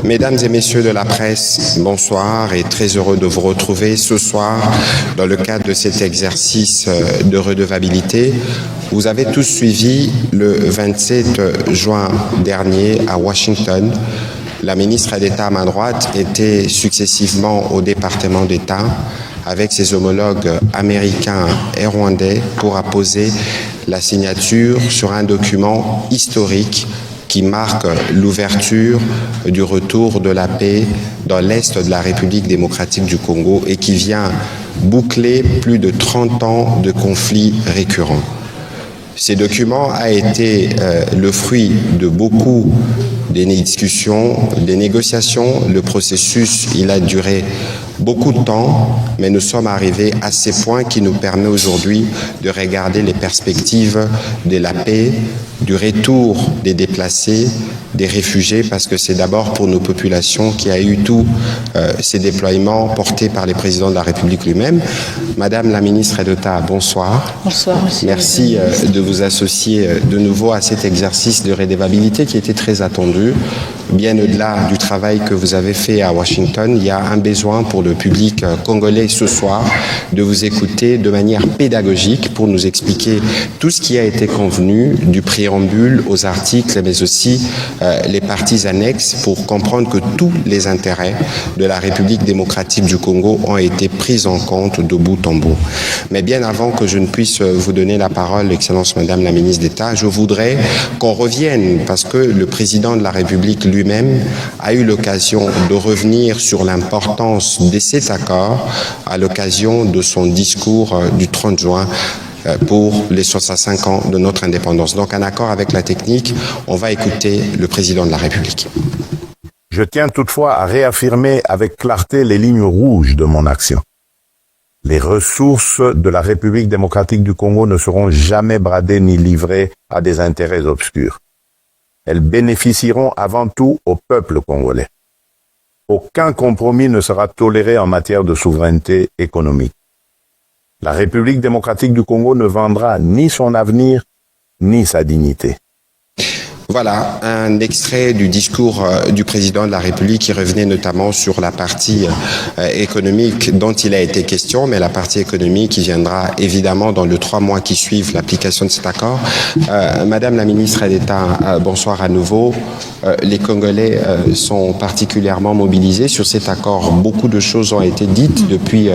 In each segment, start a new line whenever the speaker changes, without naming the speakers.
Mesdames et messieurs de la presse, bonsoir et très heureux de vous retrouver ce soir dans le cadre de cet exercice de redevabilité. Vous avez tous suivi le 27 juin dernier à Washington. La ministre d'État à ma droite était successivement au département d'État avec ses homologues américains et rwandais pour apposer la signature sur un document historique qui marque l'ouverture du retour de la paix dans l'Est de la République démocratique du Congo et qui vient boucler plus de 30 ans de conflits récurrents. Ce document a été le fruit de beaucoup de discussions, des négociations. Le processus, il a duré beaucoup de temps, mais nous sommes arrivés à ces points qui nous permettent aujourd'hui de regarder les perspectives de la paix, du retour des déplacés, des réfugiés, parce que c'est d'abord pour nos populations qu'il y a eu tous ces déploiements portés par les présidents de la République lui-même. Madame la ministre d'État, bonsoir.
Bonsoir, monsieur.
Merci de vous associer de nouveau à cet exercice de redevabilité qui était très attendu. Bien au-delà du travail que vous avez fait à Washington, il y a un besoin pour le public congolais ce soir de vous écouter de manière pédagogique pour nous expliquer tout ce qui a été convenu du préambule aux articles, mais aussi les parties annexes pour comprendre que tous les intérêts de la République démocratique du Congo ont été pris en compte de bout en bout. Mais bien avant que je ne puisse vous donner la parole, Excellence Madame la ministre d'État, je voudrais qu'on revienne, parce que le président de la République lui-même a eu l'occasion de revenir sur l'importance de cet accord à l'occasion de son discours du 30 juin pour les 65 ans de notre indépendance. Donc, en accord avec la technique, on va écouter le président de la République.
Je tiens toutefois à réaffirmer avec clarté les lignes rouges de mon action. Les ressources de la République démocratique du Congo ne seront jamais bradées ni livrées à des intérêts obscurs. Elles bénéficieront avant tout au peuple congolais. Aucun compromis ne sera toléré en matière de souveraineté économique. La République démocratique du Congo ne vendra ni son avenir, ni sa dignité.
Voilà un extrait du discours du président de la République qui revenait notamment sur la partie économique dont il a été question, mais la partie économique qui viendra évidemment dans les 3 mois qui suivent l'application de cet accord. Madame la ministre d'État, bonsoir à nouveau. Les Congolais sont particulièrement mobilisés sur cet accord. Beaucoup de choses ont été dites depuis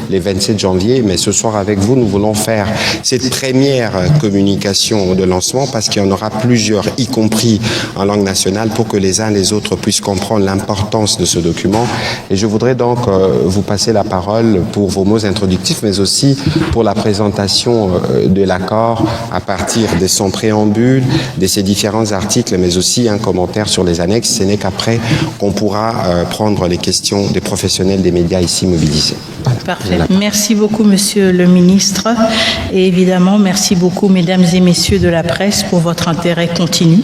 les 27 janvier, mais ce soir avec vous, nous voulons faire cette première communication de lancement parce qu'il y en aura plusieurs, y compris en langue nationale, pour que les uns et les autres puissent comprendre l'importance de ce document. Et je voudrais donc vous passer la parole pour vos mots introductifs, mais aussi pour la présentation de l'accord à partir de son préambule, de ses différents articles, mais aussi un commentaire sur les annexes. Ce n'est qu'après qu'on pourra prendre les questions des professionnels des médias ici mobilisés.
Parfait. Merci beaucoup, monsieur le ministre. Et évidemment, merci beaucoup, mesdames et messieurs de la presse, pour votre intérêt continu.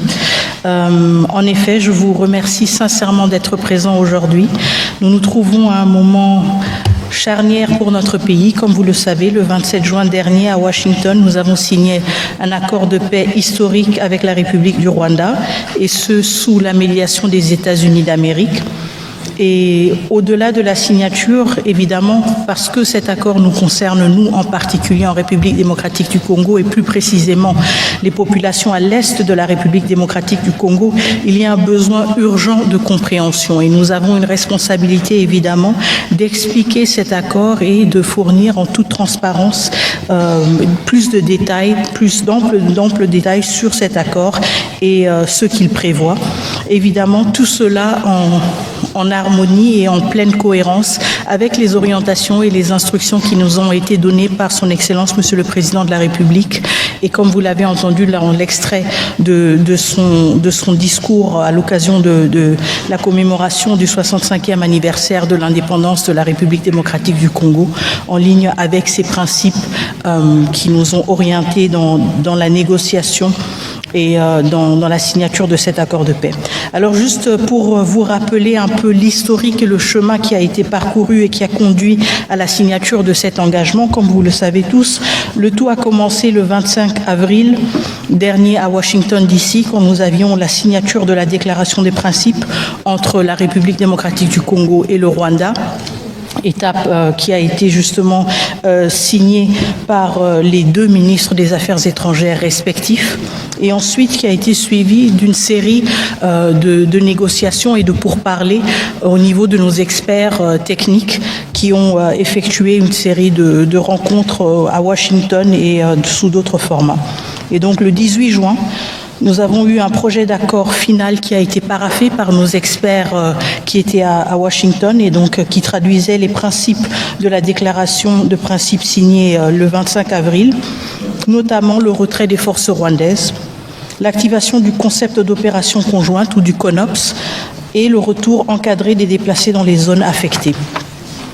En effet, je vous remercie sincèrement d'être présents aujourd'hui. Nous nous trouvons à un moment charnière pour notre pays. Comme vous le savez, le 27 juin dernier à Washington, nous avons signé un accord de paix historique avec la République du Rwanda, et ce sous la médiation des États-Unis d'Amérique. Et au-delà de la signature, évidemment, parce que cet accord nous concerne, nous en particulier en République démocratique du Congo et plus précisément les populations à l'est de la République démocratique du Congo, il y a un besoin urgent de compréhension. Et nous avons une responsabilité, évidemment, d'expliquer cet accord et de fournir en toute transparence plus de détails, plus d'amples détails sur cet accord et ce qu'il prévoit. Évidemment, tout cela en harmonie et en pleine cohérence avec les orientations et les instructions qui nous ont été données par son Excellence, Monsieur le Président de la République. Et comme vous l'avez entendu dans l'extrait de son discours à l'occasion de la commémoration du 65e anniversaire de l'indépendance de la République démocratique du Congo, en ligne avec ces principes qui nous ont orientés dans la négociation et dans la signature de cet accord de paix. Alors juste pour vous rappeler un peu l'historique et le chemin qui a été parcouru et qui a conduit à la signature de cet engagement, comme vous le savez tous, le tout a commencé le 25 avril dernier à Washington DC, quand nous avions la signature de la déclaration des principes entre la République démocratique du Congo et le Rwanda. Étape qui a été justement signée par les deux ministres des Affaires étrangères respectifs, et ensuite qui a été suivie d'une série de négociations et de pourparlers au niveau de nos experts techniques qui ont effectué une série de rencontres à Washington et sous d'autres formats. Et donc le 18 juin, nous avons eu un projet d'accord final qui a été paraphé par nos experts qui étaient à Washington et donc qui traduisait les principes de la déclaration de principes signée le 25 avril, notamment le retrait des forces rwandaises, l'activation du concept d'opération conjointe ou du CONOPS et le retour encadré des déplacés dans les zones affectées.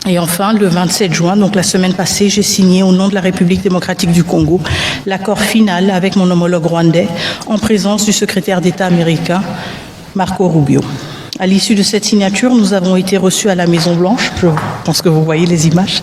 Et enfin, le 27 juin, donc la semaine passée, j'ai signé au nom de la République démocratique du Congo l'accord final avec mon homologue rwandais en présence du secrétaire d'État américain Marco Rubio. À l'issue de cette signature, nous avons été reçus à la Maison-Blanche, je pense que vous voyez les images,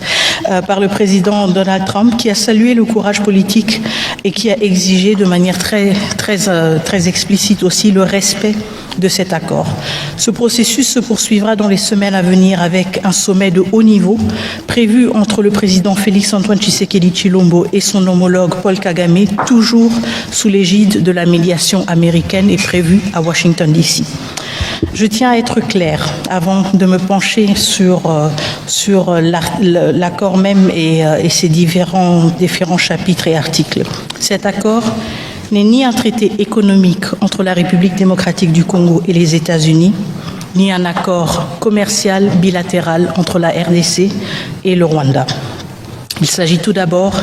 par le président Donald Trump, qui a salué le courage politique et qui a exigé de manière très explicite aussi le respect de cet accord. Ce processus se poursuivra dans les semaines à venir avec un sommet de haut niveau prévu entre le président Félix-Antoine Tshisekedi Tshilombo et son homologue Paul Kagame, toujours sous l'égide de la médiation américaine et prévu à Washington DC. Je tiens à être clair avant de me pencher sur l'accord même et ses différents chapitres et articles. Cet accord n'est ni un traité économique entre la République démocratique du Congo et les États-Unis, ni un accord commercial bilatéral entre la RDC et le Rwanda. Il s'agit tout d'abord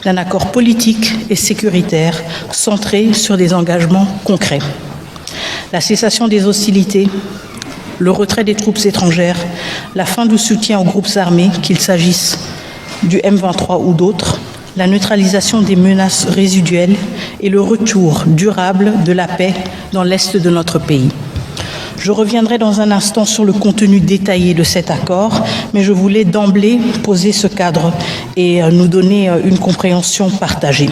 d'un accord politique et sécuritaire centré sur des engagements concrets. La cessation des hostilités, le retrait des troupes étrangères, la fin du soutien aux groupes armés, qu'il s'agisse du M23 ou d'autres, la neutralisation des menaces résiduelles et le retour durable de la paix dans l'est de notre pays. Je reviendrai dans un instant sur le contenu détaillé de cet accord, mais je voulais d'emblée poser ce cadre et nous donner une compréhension partagée.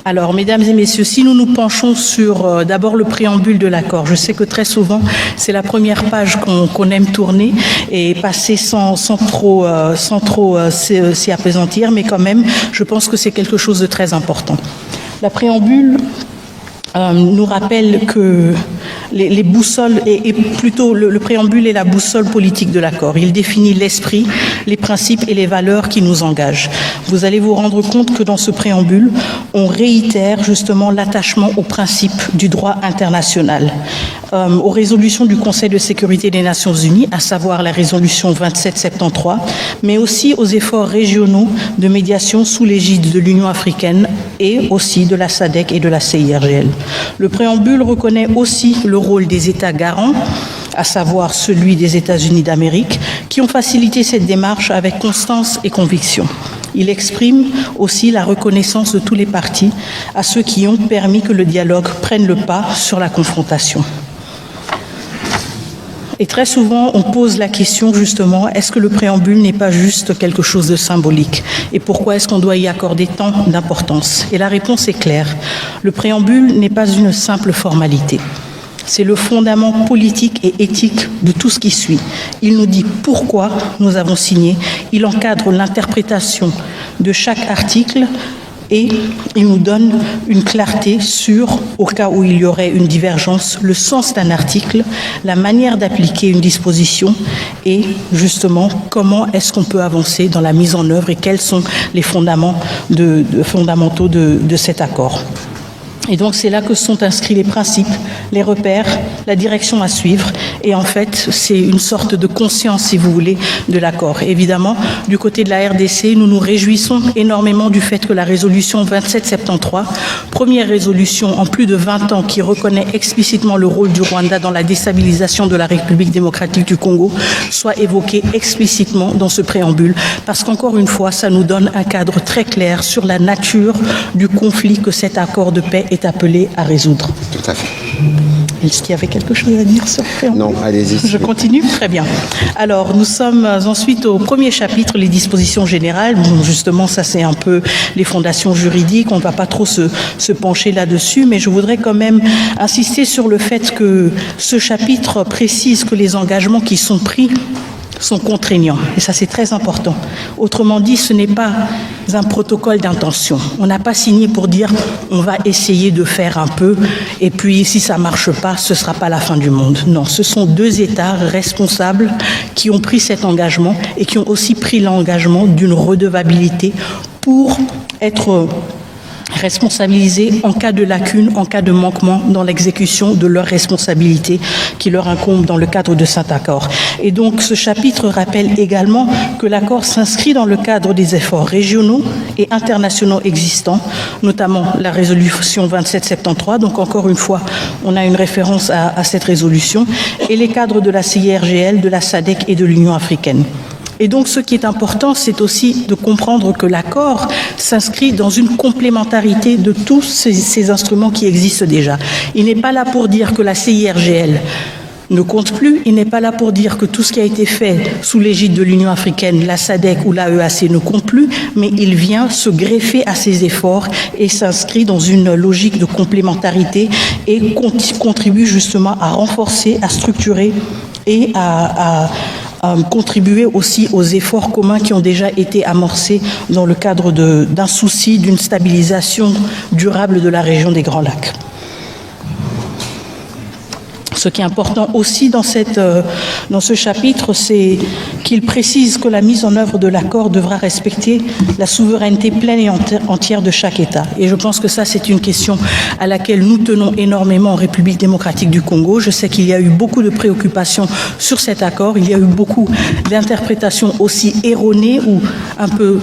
Alors, mesdames et messieurs, si nous nous penchons sur d'abord le préambule de l'accord, je sais que très souvent, c'est la première page qu'on aime tourner et passer sans trop s'y appesantir, mais quand même, je pense que c'est quelque chose de très important. La préambule nous rappelle que les boussoles, et plutôt le préambule est la boussole politique de l'accord. Il définit l'esprit, les principes et les valeurs qui nous engagent. Vous allez vous rendre compte que dans ce préambule, on réitère justement l'attachement aux principes du droit international, aux résolutions du Conseil de sécurité des Nations Unies, à savoir la résolution 2773, mais aussi aux efforts régionaux de médiation sous l'égide de l'Union africaine et aussi de la SADC et de la CIRGL. Le préambule reconnaît aussi le rôle des États garants, à savoir celui des États-Unis d'Amérique, qui ont facilité cette démarche avec constance et conviction. Il exprime aussi la reconnaissance de tous les partis à ceux qui ont permis que le dialogue prenne le pas sur la confrontation. Et très souvent, on pose la question justement, est-ce que le préambule n'est pas juste quelque chose de symbolique? Et pourquoi est-ce qu'on doit y accorder tant d'importance? Et la réponse est claire. Le préambule n'est pas une simple formalité. C'est le fondament politique et éthique de tout ce qui suit. Il nous dit pourquoi nous avons signé. Il encadre l'interprétation de chaque article et il nous donne une clarté sur, au cas où il y aurait une divergence, le sens d'un article, la manière d'appliquer une disposition et justement comment est-ce qu'on peut avancer dans la mise en œuvre et quels sont les fondamentaux de cet accord. Et donc c'est là que sont inscrits les principes, les repères, la direction à suivre Et en fait, c'est une sorte de conscience, si vous voulez, de l'accord. Évidemment, du côté de la RDC, nous nous réjouissons énormément du fait que la résolution 2773, première résolution en plus de 20 ans qui reconnaît explicitement le rôle du Rwanda dans la déstabilisation de la République démocratique du Congo, soit évoquée explicitement dans ce préambule. Parce qu'encore une fois, ça nous donne un cadre très clair sur la nature du conflit que cet accord de paix est appelé à résoudre.
Tout à fait.
Est-ce qu'il y avait quelque chose à dire sur le préambule?
Non, allez-y.
Je continue? Très bien. Alors, nous sommes ensuite au premier chapitre, les dispositions générales. Bon, justement, ça, c'est un peu les fondations juridiques. On ne va pas trop se pencher là-dessus, mais je voudrais quand même insister sur le fait que ce chapitre précise que les engagements qui sont pris sont contraignants. Et ça, c'est très important. Autrement dit, ce n'est pas un protocole d'intention. On n'a pas signé pour dire on va essayer de faire un peu et puis si ça ne marche pas, ce ne sera pas la fin du monde. Non, ce sont deux États responsables qui ont pris cet engagement et qui ont aussi pris l'engagement d'une redevabilité pour être responsabilisés en cas de lacune, en cas de manquement dans l'exécution de leurs responsabilités qui leur incombent dans le cadre de cet accord. Et donc ce chapitre rappelle également que l'accord s'inscrit dans le cadre des efforts régionaux et internationaux existants, notamment la résolution 2773, donc encore une fois, on a une référence à cette résolution, et les cadres de la CIRGL, de la SADC et de l'Union africaine. Et donc, ce qui est important, c'est aussi de comprendre que l'accord s'inscrit dans une complémentarité de tous ces instruments qui existent déjà. Il n'est pas là pour dire que la CIRGL ne compte plus, il n'est pas là pour dire que tout ce qui a été fait sous l'égide de l'Union africaine, la SADC ou l'AEAC ne compte plus, mais il vient se greffer à ces efforts et s'inscrit dans une logique de complémentarité et contribue justement à renforcer, à structurer et à contribuer aussi aux efforts communs qui ont déjà été amorcés dans le cadre d'un souci d'une stabilisation durable de la région des Grands Lacs. Ce qui est important aussi dans ce chapitre, c'est qu'il précise que la mise en œuvre de l'accord devra respecter la souveraineté pleine et entière de chaque État. Et je pense que ça, c'est une question à laquelle nous tenons énormément en République démocratique du Congo. Je sais qu'il y a eu beaucoup de préoccupations sur cet accord. Il y a eu beaucoup d'interprétations aussi erronées ou un peu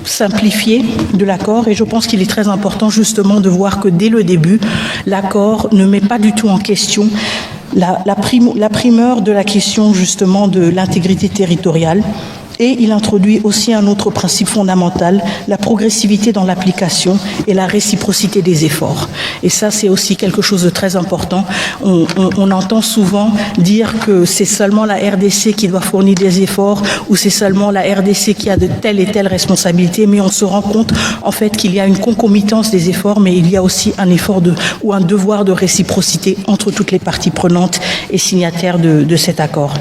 simplifiées de l'accord. Et je pense qu'il est très important justement de voir que dès le début, l'accord ne met pas du tout en question la primeur de la question justement de l'intégrité territoriale. Et il introduit aussi un autre principe fondamental, la progressivité dans l'application et la réciprocité des efforts. Et ça, c'est aussi quelque chose de très important. On entend souvent dire que c'est seulement la RDC qui doit fournir des efforts ou c'est seulement la RDC qui a de telles et telles responsabilités, mais on se rend compte en fait qu'il y a une concomitance des efforts, mais il y a aussi un effort ou un devoir de réciprocité entre toutes les parties prenantes et signataires de cet accord.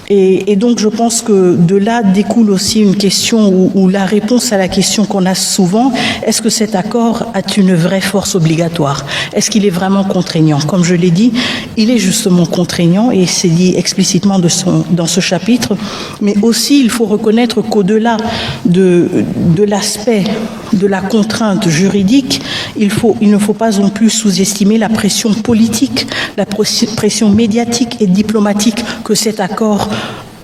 Et donc, je pense que de là découle aussi une question ou la réponse à la question qu'on a souvent, est-ce que cet accord a une vraie force obligatoire? Est-ce qu'il est vraiment contraignant? Comme je l'ai dit, il est justement contraignant et c'est dit explicitement dans ce chapitre, mais aussi il faut reconnaître qu'au-delà de l'aspect de la contrainte juridique, il ne faut pas non plus sous-estimer la pression politique, la pression médiatique et diplomatique que cet accord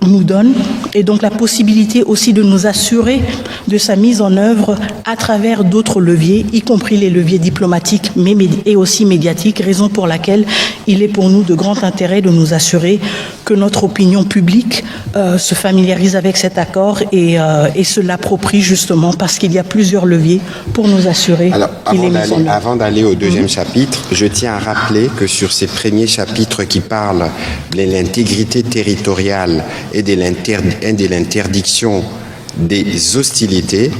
nous donne, et donc la possibilité aussi de nous assurer de sa mise en œuvre à travers d'autres leviers, y compris les leviers diplomatiques et aussi médiatiques, raison pour laquelle il est pour nous de grand intérêt de nous assurer que notre opinion publique se familiarise avec cet accord et se l'approprie justement parce qu'il y a plusieurs leviers pour nous assurer qu'il est mis en œuvre.
Avant d'aller au deuxième chapitre, je tiens à rappeler que sur ces premiers chapitres qui parlent de l'intégrité territoriale et de l'interdiction des hostilités,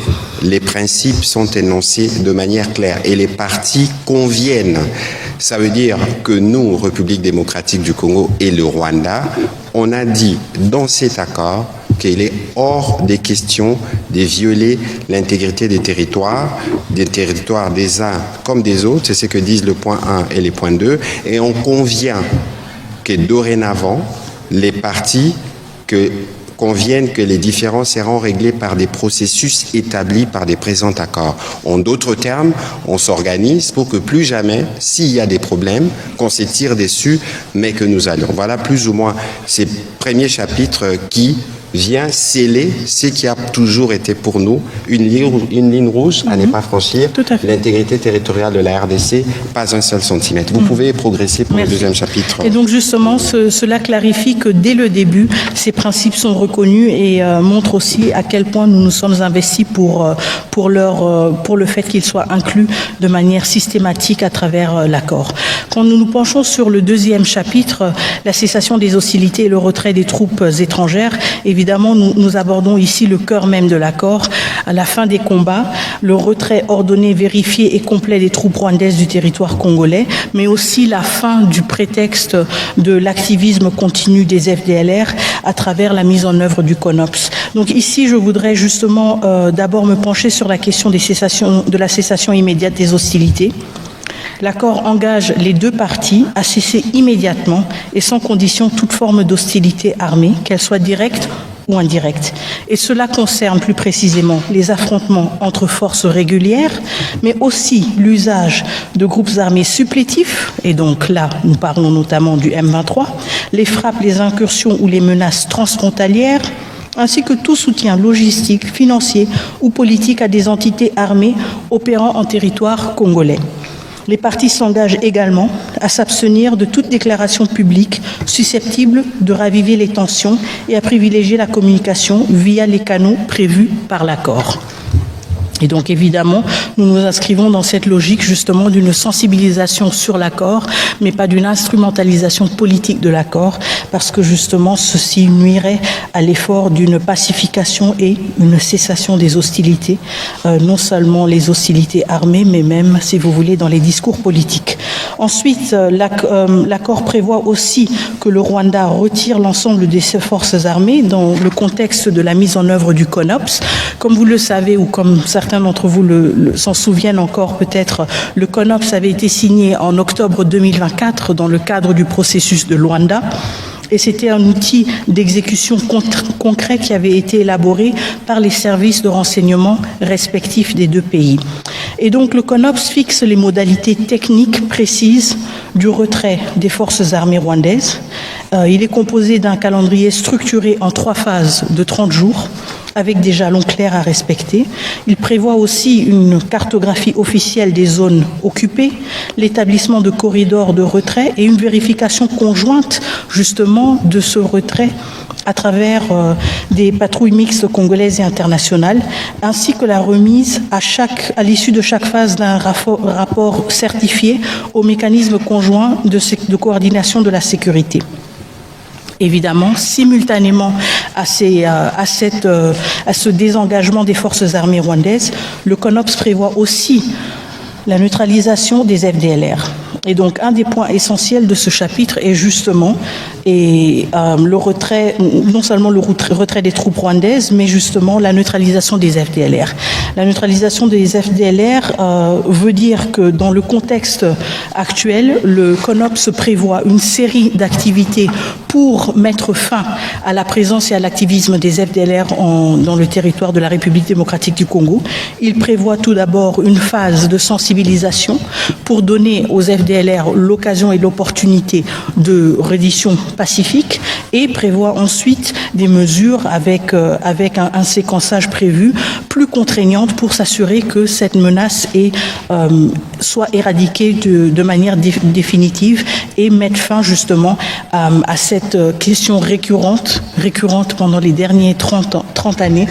les principes sont énoncés de manière claire et les parties conviennent. Ça veut dire que nous, République démocratique du Congo et le Rwanda, on a dit dans cet accord qu'il est hors des questions de violer l'intégrité des territoires des uns comme des autres, c'est ce que disent le point 1 et les points 2, et on convient que dorénavant, les parties conviennent que les différends seront réglés par des processus établis par des présents accords. En d'autres termes, on s'organise pour que plus jamais, s'il y a des problèmes, qu'on se tire dessus, mais que nous allions. Voilà plus ou moins ces premiers chapitres qui vient sceller ce qui a toujours été pour nous une ligne rouge à ne pas franchir, l'intégrité territoriale de la RDC, pas un seul centimètre. Vous pouvez progresser pour le deuxième chapitre.
Et donc justement, cela clarifie que dès le début, ces principes sont reconnus et montrent aussi à quel point nous nous sommes investis pour le fait qu'ils soient inclus de manière systématique à travers l'accord. Quand nous nous penchons sur le deuxième chapitre, la cessation des hostilités et le retrait des troupes étrangères, évidemment, nous abordons ici le cœur même de l'accord. À la fin des combats, le retrait ordonné, vérifié et complet des troupes rwandaises du territoire congolais, mais aussi la fin du prétexte de l'activisme continu des FDLR à travers la mise en œuvre du CONOPS. Donc ici, je voudrais justement d'abord me pencher sur la question de la cessation immédiate des hostilités. L'accord engage les deux parties à cesser immédiatement et sans condition toute forme d'hostilité armée, qu'elle soit directe ou indirecte. Et cela concerne plus précisément les affrontements entre forces régulières, mais aussi l'usage de groupes armés supplétifs, et donc là, nous parlons notamment du M23, les frappes, les incursions ou les menaces transfrontalières, ainsi que tout soutien logistique, financier ou politique à des entités armées opérant en territoire congolais. Les parties s'engagent également à s'abstenir de toute déclaration publique susceptible de raviver les tensions et à privilégier la communication via les canaux prévus par l'accord. Et donc évidemment, nous nous inscrivons dans cette logique justement d'une sensibilisation sur l'accord, mais pas d'une instrumentalisation politique de l'accord, parce que justement ceci nuirait à l'effort d'une pacification et une cessation des hostilités, non seulement les hostilités armées, mais même, si vous voulez, dans les discours politiques. Ensuite, l'accord prévoit aussi que le Rwanda retire l'ensemble de ses forces armées dans le contexte de la mise en œuvre du CONOPS. Comme vous le savez, ou comme certains d'entre vous s'en souviennent encore peut-être, le CONOPS avait été signé en octobre 2024 dans le cadre du processus de Luanda. Et c'était un outil d'exécution concret qui avait été élaboré par les services de renseignement respectifs des deux pays. Et donc le CONOPS fixe les modalités techniques précises du retrait des forces armées rwandaises. Il est composé d'un calendrier structuré en 3 phases de 30 jours, avec des jalons clairs à respecter. Il prévoit aussi une cartographie officielle des zones occupées, l'établissement de corridors de retrait et une vérification conjointe justement de ce retrait à travers des patrouilles mixtes congolaises et internationales, ainsi que la remise à l'issue de chaque phase d'un rapport certifié au mécanisme conjoint de coordination de la sécurité. Évidemment, simultanément à ce désengagement des forces armées rwandaises, le CONOPS prévoit aussi la neutralisation des FDLR. Et donc, un des points essentiels de ce chapitre est justement le retrait, non seulement le retrait des troupes rwandaises, mais justement la neutralisation des FDLR. La neutralisation des FDLR veut dire que dans le contexte actuel, le CONOPS prévoit une série d'activités pour mettre fin à la présence et à l'activisme des FDLR dans le territoire de la République démocratique du Congo. Il prévoit tout d'abord une phase de sensibilisation pour donner aux FDLR l'occasion et l'opportunité de reddition pacifique et prévoit ensuite des mesures avec un séquençage prévu plus contraignante pour s'assurer que cette menace soit éradiquée de manière définitive et mettre fin justement à cette question récurrente pendant les derniers 30 années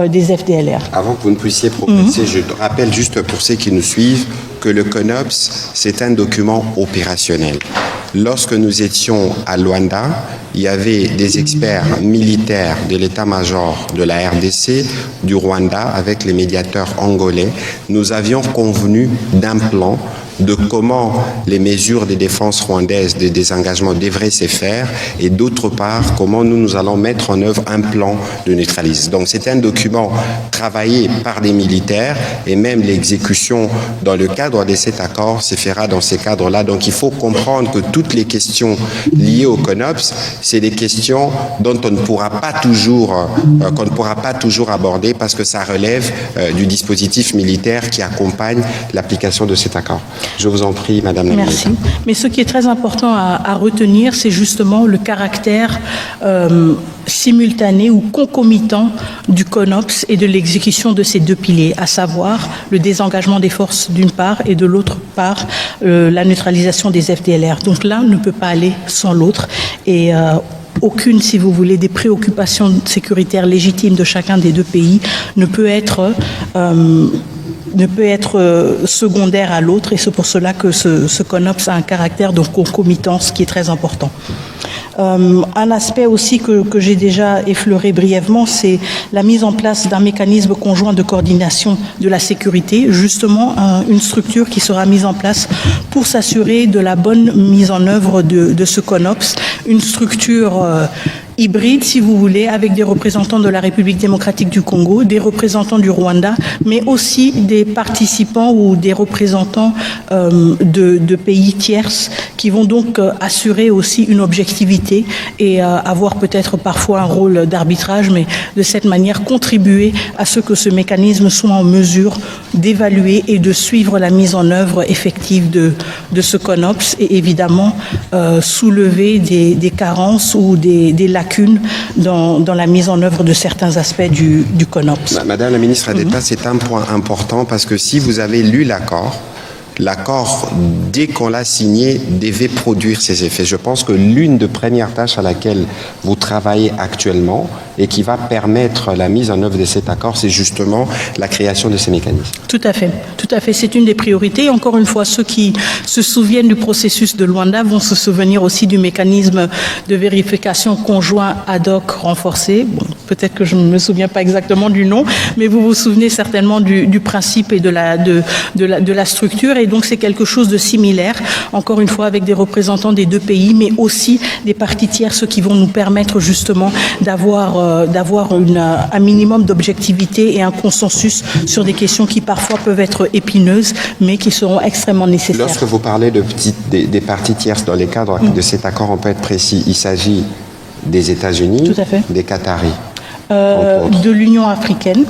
des FDLR.
Avant que vous ne puissiez progresser, je rappelle juste pour ceux qui nous suivent que le CONOPS, c'est un document opérationnel. Lorsque nous étions à Luanda, il y avait des experts militaires de l'état-major de la RDC, du Rwanda, avec les médiateurs angolais. Nous avions convenu d'un plan de comment les mesures de défense rwandaises de désengagement devraient se faire et d'autre part, comment nous allons mettre en œuvre un plan de neutralisation. Donc c'est un document travaillé par des militaires et même l'exécution dans le cadre de cet accord se fera dans ces cadres-là. Donc il faut comprendre que toutes les questions liées au CONOPS, c'est des questions dont on ne pourra pas toujours, qu'on ne pourra pas toujours aborder parce que ça relève du dispositif militaire qui accompagne l'application de cet accord. Je vous en prie, Madame la Ministre.
Merci. Mais ce qui est très important à retenir, c'est justement le caractère simultané ou concomitant du CONOPS et de l'exécution de ces deux piliers, à savoir le désengagement des forces d'une part et de l'autre part la neutralisation des FDLR. Donc l'un ne peut pas aller sans l'autre et aucune, si vous voulez, des préoccupations sécuritaires légitimes de chacun des deux pays ne peut être secondaire à l'autre, et c'est pour cela que ce CONOPS a un caractère de concomitance qui est très important. Un aspect aussi que j'ai déjà effleuré brièvement, c'est la mise en place d'un mécanisme conjoint de coordination de la sécurité, justement une structure qui sera mise en place pour s'assurer de la bonne mise en œuvre de ce CONOPS, une structure hybride, si vous voulez, avec des représentants de la République démocratique du Congo, des représentants du Rwanda, mais aussi des participants ou des représentants de pays tierces qui vont donc assurer aussi une objectivité et avoir peut-être parfois un rôle d'arbitrage, mais de cette manière contribuer à ce que ce mécanisme soit en mesure d'évaluer et de suivre la mise en œuvre effective de ce CONOPS et évidemment soulever des carences ou des lacunes dans la mise en œuvre de certains aspects du CONOPS.
Madame la ministre d'État, c'est un point important parce que si vous avez lu l'accord, dès qu'on l'a signé, devait produire ses effets. Je pense que l'une des premières tâches à laquelle vous travaillez actuellement et qui va permettre la mise en œuvre de cet accord, c'est justement la création de ces mécanismes.
Tout à fait. C'est une des priorités. Encore une fois, ceux qui se souviennent du processus de Luanda vont se souvenir aussi du mécanisme de vérification conjoint ad hoc renforcé. Bon, peut-être que je ne me souviens pas exactement du nom, mais vous vous souvenez certainement du principe et de la structure. Et donc, c'est quelque chose de similaire, encore une fois, avec des représentants des deux pays, mais aussi des parties tierces qui vont nous permettre justement d'avoir un minimum d'objectivité et un consensus sur des questions qui parfois peuvent être épineuses, mais qui seront extrêmement nécessaires.
Lorsque vous parlez des parties tierces dans les cadres de cet accord, on peut être précis, il s'agit des États-Unis, des Qataris,
de l'Union africaine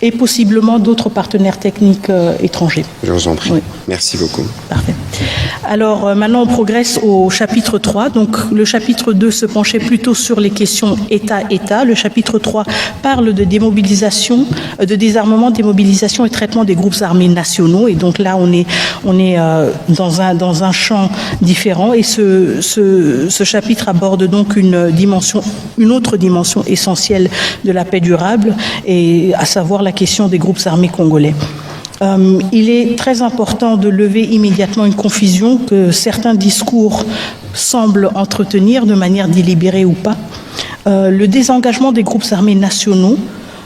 et possiblement d'autres partenaires techniques étrangers.
Je vous en prie.
Oui.
Merci beaucoup.
Parfait. Alors maintenant on progresse au chapitre 3. Donc le chapitre 2 se penchait plutôt sur les questions État-État. Le chapitre 3 parle de démobilisation, de désarmement, démobilisation et traitement des groupes armés nationaux. Et donc là on est dans un champ différent. Et ce chapitre aborde donc une autre dimension essentielle de la paix durable, et à savoir la question des groupes armés congolais. Il est très important de lever immédiatement une confusion que certains discours semblent entretenir de manière délibérée ou pas. Le désengagement des groupes armés nationaux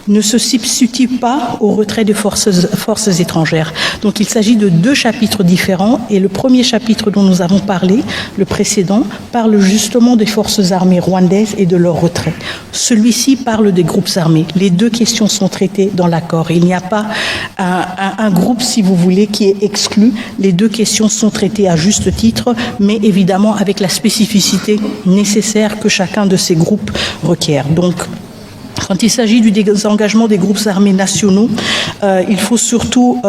ne se substitue pas au retrait de forces étrangères. Donc il s'agit de deux chapitres différents, et le premier chapitre dont nous avons parlé, le précédent, parle justement des forces armées rwandaises et de leur retrait. Celui-ci parle des groupes armés. Les deux questions sont traitées dans l'accord. Il n'y a pas un groupe, si vous voulez, qui est exclu. Les deux questions sont traitées à juste titre, mais évidemment avec la spécificité nécessaire que chacun de ces groupes requiert. Donc, quand il s'agit du désengagement des groupes armés nationaux, il faut surtout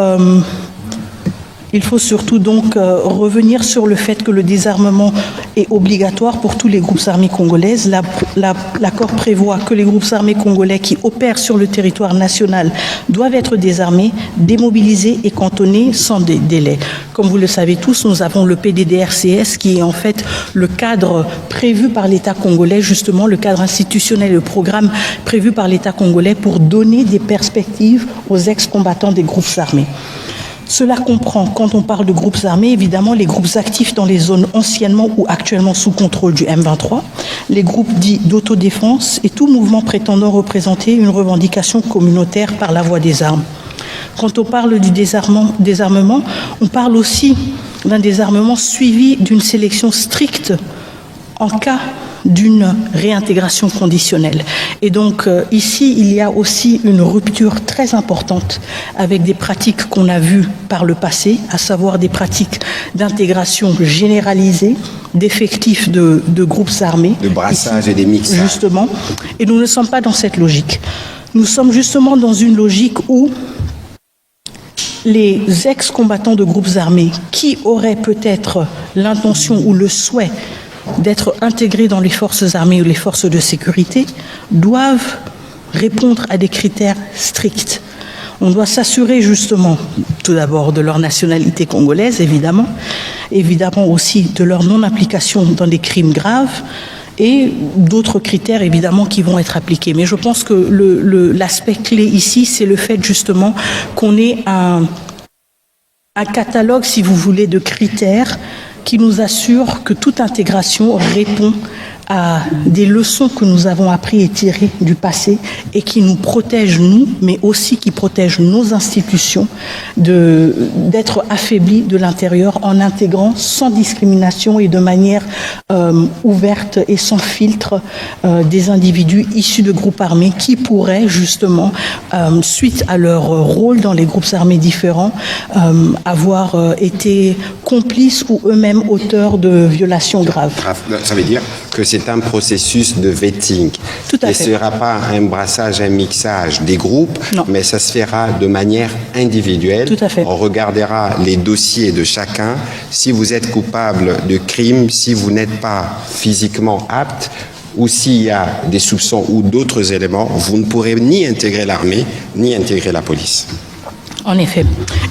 donc revenir sur le fait que le désarmement est obligatoire pour tous les groupes armés congolaises. L'accord prévoit que les groupes armés congolais qui opèrent sur le territoire national doivent être désarmés, démobilisés et cantonnés sans délai. Comme vous le savez tous, nous avons le PDDRCS qui est en fait le cadre prévu par l'État congolais, justement le cadre institutionnel et le programme prévu par l'État congolais pour donner des perspectives aux ex-combattants des groupes armés. Cela comprend, quand on parle de groupes armés, évidemment les groupes actifs dans les zones anciennement ou actuellement sous contrôle du M23, les groupes dits d'autodéfense et tout mouvement prétendant représenter une revendication communautaire par la voie des armes. Quand on parle du désarmement, on parle aussi d'un désarmement suivi d'une sélection stricte en cas d'une réintégration conditionnelle. Et donc ici, il y a aussi une rupture très importante avec des pratiques qu'on a vues par le passé, à savoir des pratiques d'intégration généralisée, d'effectifs de groupes armés.
De brassage ici, et des mixages.
Justement. Et nous ne sommes pas dans cette logique. Nous sommes justement dans une logique où les ex-combattants de groupes armés qui auraient peut-être l'intention ou le souhait d'être intégrés dans les forces armées ou les forces de sécurité doivent répondre à des critères stricts. On doit s'assurer justement, tout d'abord, de leur nationalité congolaise, évidemment aussi de leur non-implication dans des crimes graves, et d'autres critères, évidemment, qui vont être appliqués. Mais je pense que l'aspect clé ici, c'est le fait, justement, qu'on ait un catalogue, si vous voulez, de critères qui nous assure que toute intégration répond à des leçons que nous avons appris et tirées du passé et qui nous protègent, nous, mais aussi qui protègent nos institutions d'être affaiblies de l'intérieur en intégrant sans discrimination et de manière ouverte et sans filtre des individus issus de groupes armés qui pourraient justement, suite à leur rôle dans les groupes armés différents, avoir été complices ou eux-mêmes auteurs de violations graves.
Ça veut dire que c'est un processus de vetting.
Tout à fait.
Ce ne sera pas un brassage, un mixage des groupes,
non,
mais ça se fera de manière individuelle.
Tout à fait.
On regardera les dossiers de chacun. Si vous êtes coupable de crime, si vous n'êtes pas physiquement apte, ou s'il y a des soupçons ou d'autres éléments, vous ne pourrez ni intégrer l'armée, ni intégrer la police.
En effet.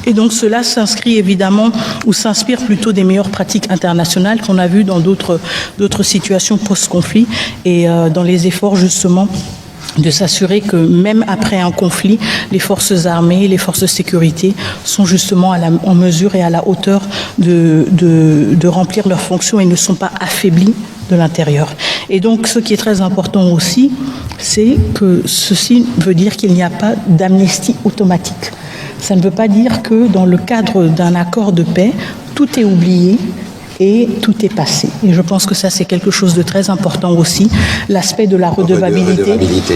Et donc cela s'inscrit évidemment ou s'inspire plutôt des meilleures pratiques internationales qu'on a vues dans d'autres situations post-conflit et dans les efforts justement de s'assurer que même après un conflit, les forces armées, les forces de sécurité sont justement en mesure et à la hauteur de remplir leurs fonctions et ne sont pas affaiblies de l'intérieur. Et donc ce qui est très important aussi, c'est que ceci veut dire qu'il n'y a pas d'amnistie automatique. Ça ne veut pas dire que dans le cadre d'un accord de paix, tout est oublié et tout est passé. Et je pense que ça, c'est quelque chose de très important aussi, l'aspect de la redevabilité.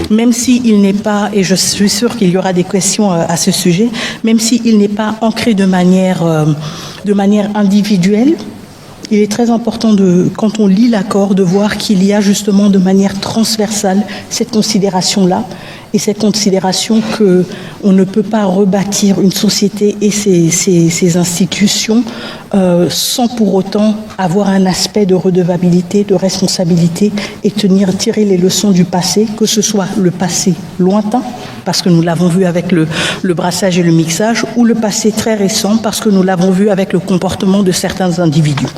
Même s'il n'est pas, et je suis sûre qu'il y aura des questions à ce sujet, même s'il n'est pas ancré de manière individuelle, il est très important, quand on lit l'accord, de voir qu'il y a justement de manière transversale cette considération-là, et cette considération qu'on ne peut pas rebâtir une société et ses institutions sans pour autant avoir un aspect de redevabilité, de responsabilité et tirer les leçons du passé, que ce soit le passé lointain, parce que nous l'avons vu avec le brassage et le mixage, ou le passé très récent, parce que nous l'avons vu avec le comportement de certains individus.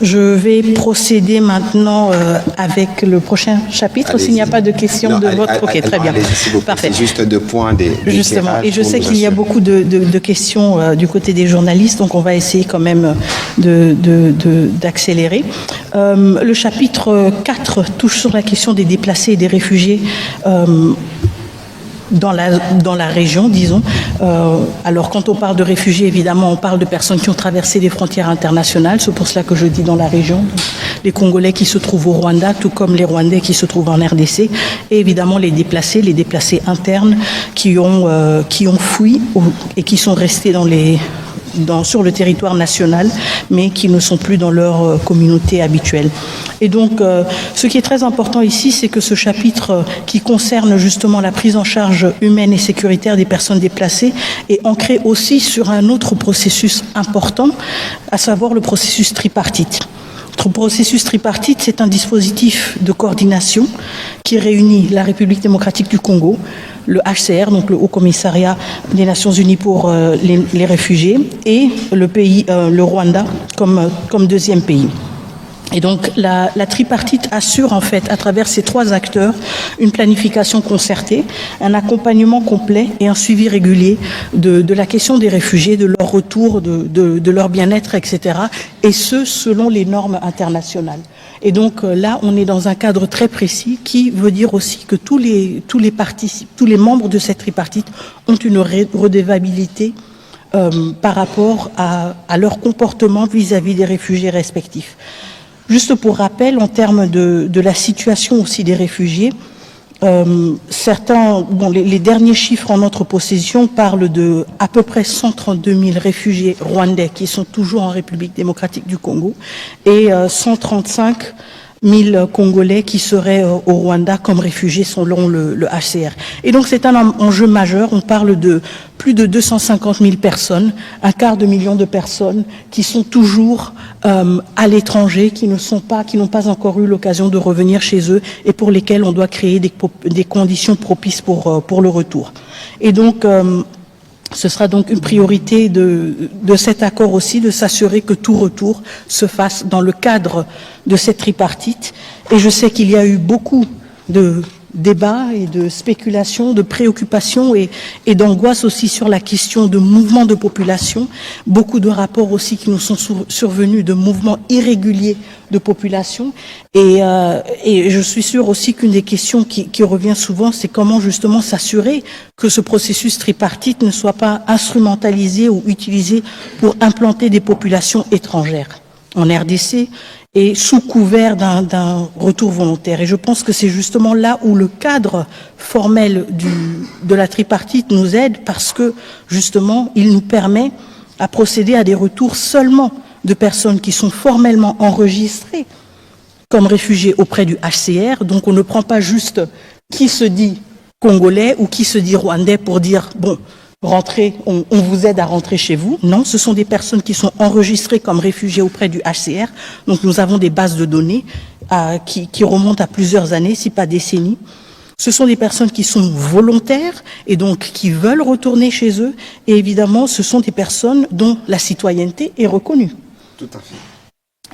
Je vais procéder maintenant avec le prochain chapitre, s'il n'y a pas de questions de votre... Ok, très bien. Parfait.
C'est juste deux points
justement, et je sais qu'il y a beaucoup de questions du côté des journalistes, donc on va essayer quand même d'accélérer. Le chapitre 4 touche sur la question des déplacés et des réfugiés dans la région, disons. Alors, quand on parle de réfugiés, évidemment, on parle de personnes qui ont traversé des frontières internationales. C'est pour cela que je dis dans la région. Les Congolais qui se trouvent au Rwanda, tout comme les Rwandais qui se trouvent en RDC. Et évidemment, les déplacés internes qui ont fui et qui sont restés sur le territoire national, mais qui ne sont plus dans leur communauté habituelle. Et donc, ce qui est très important ici, c'est que ce chapitre qui concerne justement la prise en charge humaine et sécuritaire des personnes déplacées est ancré aussi sur un autre processus important, à savoir le processus tripartite. Le processus tripartite, c'est un dispositif de coordination qui réunit la République démocratique du Congo, le HCR, donc le Haut Commissariat des Nations Unies pour les réfugiés, et le Rwanda comme deuxième pays. Et donc la tripartite assure en fait à travers ces trois acteurs une planification concertée, un accompagnement complet et un suivi régulier de la question des réfugiés, de leur retour, de leur bien-être, etc. Et ce, selon les normes internationales. Et donc là, on est dans un cadre très précis qui veut dire aussi que tous les membres de cette tripartite ont une redevabilité par rapport à leur comportement vis-à-vis des réfugiés respectifs. Juste pour rappel, en termes de la situation aussi des réfugiés, les derniers chiffres en notre possession parlent de à peu près 132 000 réfugiés rwandais qui sont toujours en République démocratique du Congo et 135 000 Congolais qui seraient au Rwanda comme réfugiés selon le HCR. Et donc c'est un enjeu majeur. On parle de plus de 250 000 personnes, un quart de million de personnes qui sont toujours à l'étranger, qui n'ont pas encore eu l'occasion de revenir chez eux et pour lesquels on doit créer des conditions propices pour le retour. Et donc ce sera donc une priorité de cet accord aussi, de s'assurer que tout retour se fasse dans le cadre de cette tripartite. Et je sais qu'il y a eu beaucoup de débats et de spéculations, de préoccupations et d'angoisse aussi sur la question de mouvements de population. Beaucoup de rapports aussi qui nous sont survenus de mouvements irréguliers de population. Et je suis sûre aussi qu'une des questions qui revient souvent, c'est comment justement s'assurer que ce processus tripartite ne soit pas instrumentalisé ou utilisé pour implanter des populations étrangères en RDC et sous couvert d'un retour volontaire. Et je pense que c'est justement là où le cadre formel de la tripartite nous aide parce que justement il nous permet à procéder à des retours seulement de personnes qui sont formellement enregistrées comme réfugiés auprès du HCR. Donc on ne prend pas juste qui se dit congolais ou qui se dit rwandais pour dire bon, rentrez, on vous aide à rentrer chez vous. Non, ce sont des personnes qui sont enregistrées comme réfugiés auprès du HCR. Donc nous avons des bases de données qui remontent à plusieurs années, si pas décennies. Ce sont des personnes qui sont volontaires et donc qui veulent retourner chez eux. Et évidemment, ce sont des personnes dont la citoyenneté est reconnue.
Tout à fait.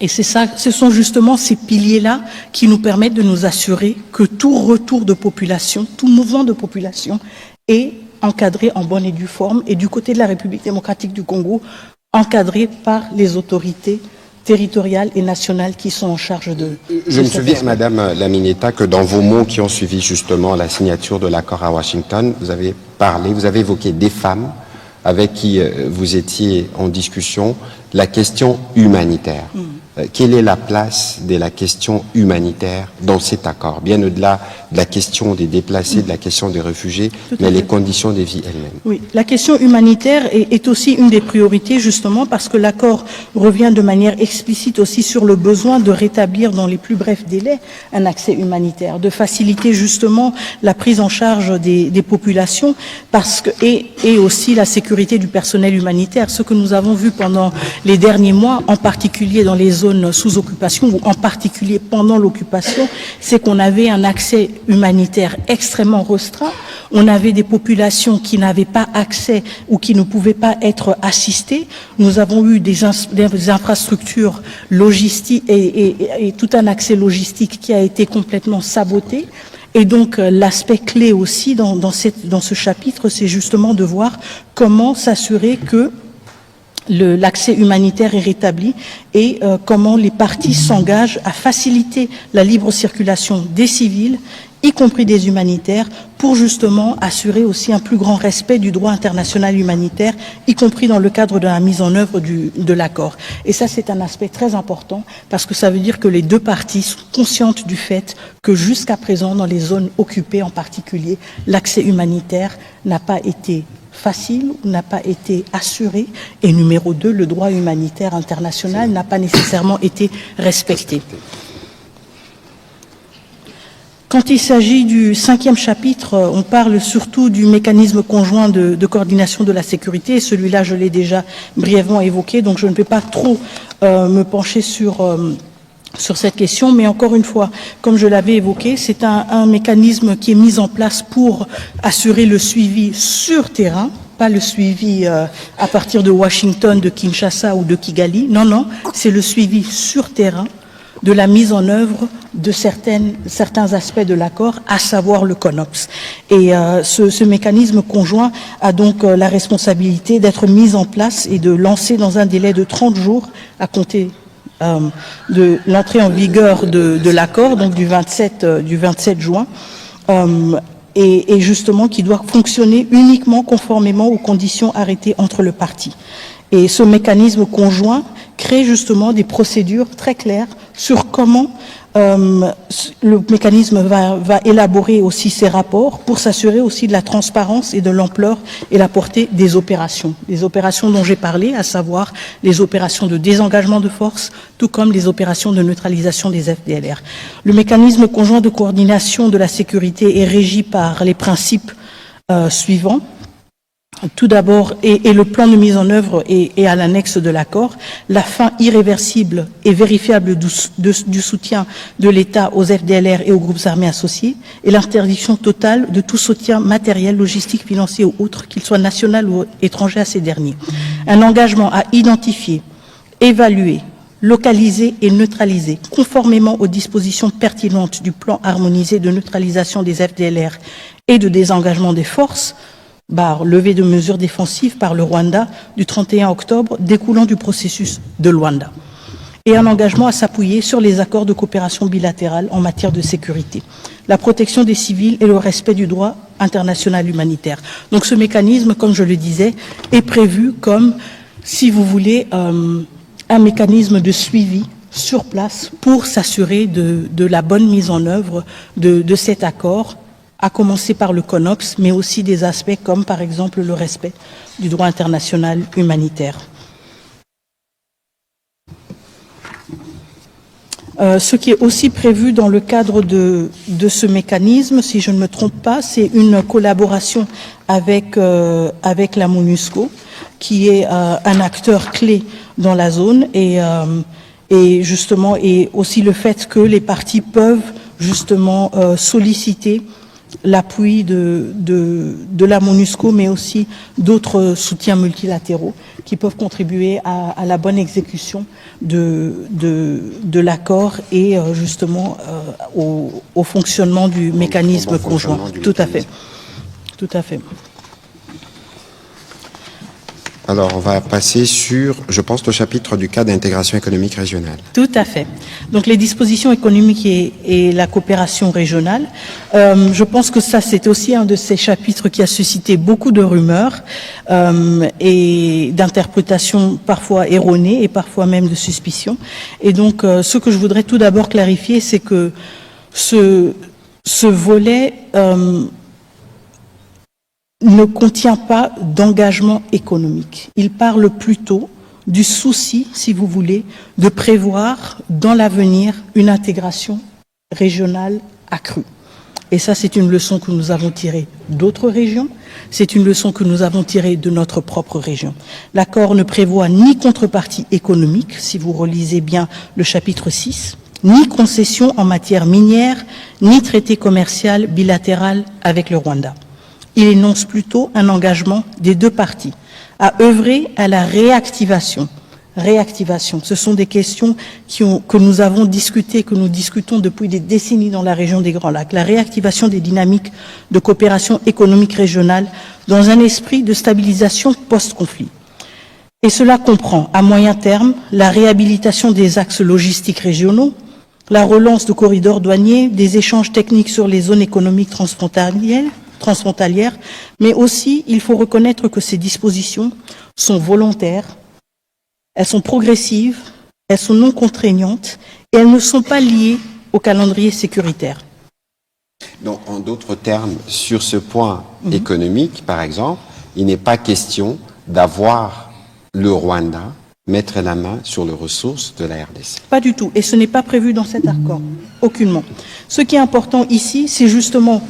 Et c'est ça, ce sont justement ces piliers-là qui nous permettent de nous assurer que tout retour de population, tout mouvement de population est encadré en bonne et due forme, et du côté de la République démocratique du Congo, encadré par les autorités territoriales et nationales qui sont en charge de...
Je me souviens, Madame Lamineta, que dans vos mots qui ont suivi justement la signature de l'accord à Washington, vous avez évoqué des femmes avec qui vous étiez en discussion, la question humanitaire. Quelle est la place de la question humanitaire dans cet accord, bien au-delà de la question des déplacés, de la question des réfugiés, mais les conditions de vie elles-mêmes?
Oui, la question humanitaire est aussi une des priorités justement parce que l'accord revient de manière explicite aussi sur le besoin de rétablir dans les plus brefs délais un accès humanitaire, de faciliter justement la prise en charge des populations parce que, et aussi la sécurité du personnel humanitaire. Ce que nous avons vu pendant les derniers mois, en particulier dans les zones sous occupation ou en particulier pendant l'occupation, c'est qu'on avait un accès humanitaire extrêmement restreint. On avait des populations qui n'avaient pas accès ou qui ne pouvaient pas être assistées. Nous avons eu des infrastructures logistiques et tout un accès logistique qui a été complètement saboté. Et donc l'aspect clé aussi dans ce chapitre, c'est justement de voir comment s'assurer que l'accès humanitaire est rétabli et comment les parties s'engagent à faciliter la libre circulation des civils, y compris des humanitaires, pour justement assurer aussi un plus grand respect du droit international humanitaire, y compris dans le cadre de la mise en œuvre de l'accord. Et ça, c'est un aspect très important parce que ça veut dire que les deux parties sont conscientes du fait que jusqu'à présent, dans les zones occupées en particulier, l'accès humanitaire n'a pas été facile, n'a pas été assuré, et numéro 2, le droit humanitaire international n'a pas nécessairement été respecté. Quand il s'agit du 5e chapitre, on parle surtout du mécanisme conjoint de coordination de la sécurité. Celui-là, je l'ai déjà brièvement évoqué, donc je ne vais pas trop me pencher sur cette question, mais encore une fois, comme je l'avais évoqué, c'est un mécanisme qui est mis en place pour assurer le suivi sur terrain, pas le suivi à partir de Washington, de Kinshasa ou de Kigali. Non, non, c'est le suivi sur terrain de la mise en œuvre de certains aspects de l'accord, à savoir le CONOPS. Et ce mécanisme conjoint a donc la responsabilité d'être mis en place et de lancer dans un délai de 30 jours à compter de l'entrée en vigueur de l'accord, donc du 27 juin, et justement qui doit fonctionner uniquement conformément aux conditions arrêtées entre le parti. Et ce mécanisme conjoint crée justement des procédures très claires sur comment le mécanisme va élaborer aussi ses rapports pour s'assurer aussi de la transparence et de l'ampleur et la portée des opérations. Les opérations dont j'ai parlé, à savoir les opérations de désengagement de force, tout comme les opérations de neutralisation des FDLR. Le mécanisme conjoint de coordination de la sécurité est régi par les principes suivants. Tout d'abord, et le plan de mise en œuvre est à l'annexe de l'accord, la fin irréversible et vérifiable du soutien de l'État aux FDLR et aux groupes armés associés, et l'interdiction totale de tout soutien matériel, logistique, financier ou autre, qu'il soit national ou étranger à ces derniers. Un engagement à identifier, évaluer, localiser et neutraliser, conformément aux dispositions pertinentes du plan harmonisé de neutralisation des FDLR et de désengagement des forces, levée de mesures défensives par le Rwanda du 31 octobre découlant du processus de Luanda, et un engagement à s'appuyer sur les accords de coopération bilatérale en matière de sécurité, la protection des civils et le respect du droit international humanitaire. Donc ce mécanisme, comme je le disais, est prévu comme, si vous voulez, un mécanisme de suivi sur place pour s'assurer de la bonne mise en œuvre de cet accord, à commencer par le CONOPS, mais aussi des aspects comme, par exemple, le respect du droit international humanitaire. Ce qui est aussi prévu dans le cadre de ce mécanisme, si je ne me trompe pas, c'est une collaboration avec la MONUSCO, qui est un acteur clé dans la zone, et justement, et aussi le fait que les parties peuvent justement solliciter l'appui de la MONUSCO, mais aussi d'autres soutiens multilatéraux qui peuvent contribuer à la bonne exécution de l'accord et justement au fonctionnement du mécanisme conjoint. Tout à fait. Tout à fait.
Alors, on va passer sur, je pense, le chapitre du cadre d'intégration économique régionale.
Tout à fait. Donc, les dispositions économiques et la coopération régionale, je pense que ça, c'est aussi un de ces chapitres qui a suscité beaucoup de rumeurs et d'interprétations parfois erronées et parfois même de suspicions. Et donc, ce que je voudrais tout d'abord clarifier, c'est que ce volet ne contient pas d'engagement économique. Il parle plutôt du souci, si vous voulez, de prévoir dans l'avenir une intégration régionale accrue. Et ça, c'est une leçon que nous avons tirée d'autres régions, c'est une leçon que nous avons tirée de notre propre région. L'accord ne prévoit ni contrepartie économique, si vous relisez bien le chapitre 6, ni concession en matière minière, ni traité commercial bilatéral avec le Rwanda. Il énonce plutôt un engagement des deux parties à œuvrer à la réactivation. Réactivation, ce sont des questions que nous avons discutées, que nous discutons depuis des décennies dans la région des Grands Lacs. La réactivation des dynamiques de coopération économique régionale dans un esprit de stabilisation post-conflit. Et cela comprend, à moyen terme, la réhabilitation des axes logistiques régionaux, la relance de corridors douaniers, des échanges techniques sur les zones économiques transfrontalières, mais aussi, il faut reconnaître que ces dispositions sont volontaires, elles sont progressives, elles sont non contraignantes et elles ne sont pas liées au calendrier sécuritaire.
Donc, en d'autres termes, sur ce point économique, par exemple, il n'est pas question d'avoir le Rwanda mettre la main sur les ressources de la RDC.
Pas du tout, et ce n'est pas prévu dans cet accord, aucunement. Ce qui est important ici, c'est justement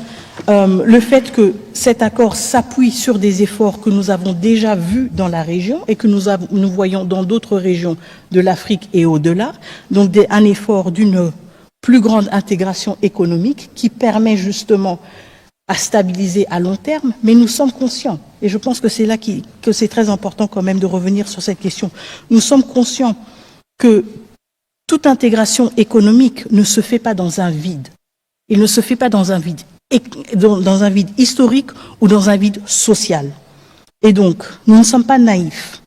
le fait que cet accord s'appuie sur des efforts que nous avons déjà vus dans la région et que nous voyons dans d'autres régions de l'Afrique et au-delà, donc un effort d'une plus grande intégration économique qui permet justement à stabiliser à long terme, mais nous sommes conscients, et je pense que c'est là que c'est très important quand même de revenir sur cette question, nous sommes conscients que toute intégration économique ne se fait pas dans un vide. Il ne se fait pas dans un vide historique ou dans un vide social. Et donc, nous ne sommes pas naïfs.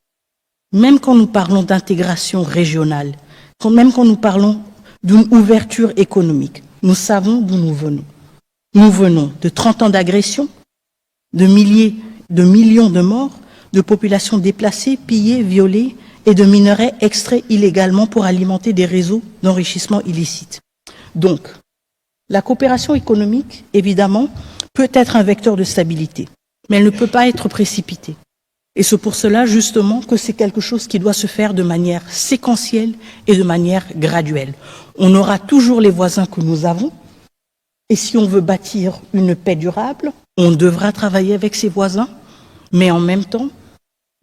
Même quand nous parlons d'intégration régionale, même quand nous parlons d'une ouverture économique, nous savons d'où nous venons. Nous venons de 30 ans d'agression, de millions de morts, de populations déplacées, pillées, violées et de minerais extraits illégalement pour alimenter des réseaux d'enrichissement illicite. Donc, la coopération économique, évidemment, peut être un vecteur de stabilité, mais elle ne peut pas être précipitée. Et c'est pour cela, justement, que c'est quelque chose qui doit se faire de manière séquentielle et de manière graduelle. On aura toujours les voisins que nous avons, et si on veut bâtir une paix durable, on devra travailler avec ses voisins, mais en même temps,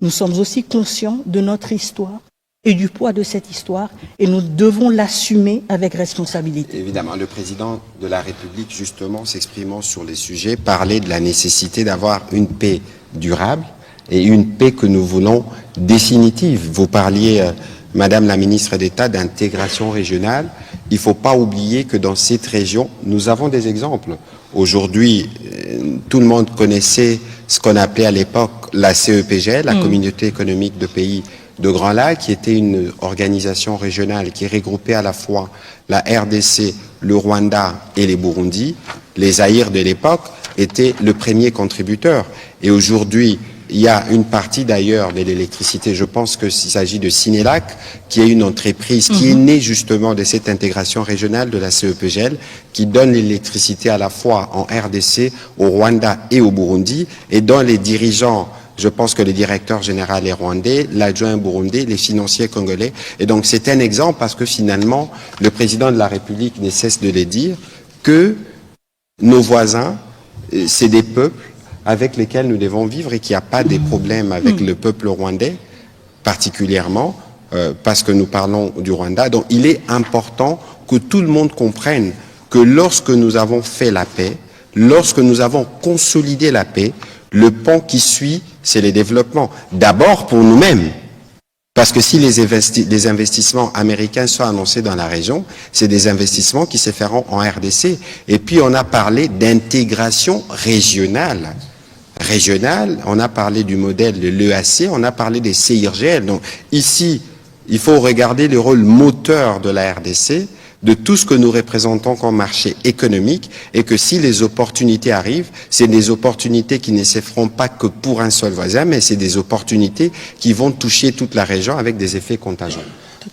nous sommes aussi conscients de notre histoire et du poids de cette histoire, et nous devons l'assumer avec responsabilité.
Évidemment, le président de la République, justement, s'exprimant sur les sujets, parlait de la nécessité d'avoir une paix durable et une paix que nous voulons définitive. Vous parliez, Madame la ministre d'État, d'intégration régionale. Il ne faut pas oublier que dans cette région, nous avons des exemples. Aujourd'hui, tout le monde connaissait ce qu'on appelait à l'époque la CEPGL, la Communauté économique de pays de Grand Lac, qui était une organisation régionale qui regroupait à la fois la RDC, le Rwanda et les Burundi. Les Zaïre de l'époque étaient le premier contributeur. Et aujourd'hui, il y a une partie d'ailleurs de l'électricité, je pense qu'il s'agit de Sinelac, qui est une entreprise qui est née justement de cette intégration régionale de la CEPGL, qui donne l'électricité à la fois en RDC, au Rwanda et au Burundi, et dont les dirigeants, je pense que le directeur général est rwandais, l'adjoint burundais, les financiers congolais. Et donc c'est un exemple parce que finalement, le président de la République ne cesse de le dire, que nos voisins, c'est des peuples avec lesquels nous devons vivre et qu'il n'y a pas des problèmes avec le peuple rwandais, particulièrement, parce que nous parlons du Rwanda. Donc il est important que tout le monde comprenne que lorsque nous avons fait la paix, lorsque nous avons consolidé la paix, le pont qui suit, c'est le développement. D'abord pour nous-mêmes. Parce que si les investissements américains sont annoncés dans la région, c'est des investissements qui se feront en RDC. Et puis on a parlé d'intégration régionale. On a parlé du modèle de l'EAC, on a parlé des CIRGL. Donc ici, il faut regarder le rôle moteur de la RDC, de tout ce que nous représentons comme marché économique, et que si les opportunités arrivent, c'est des opportunités qui ne se feront pas que pour un seul voisin, mais c'est des opportunités qui vont toucher toute la région avec des effets contagions.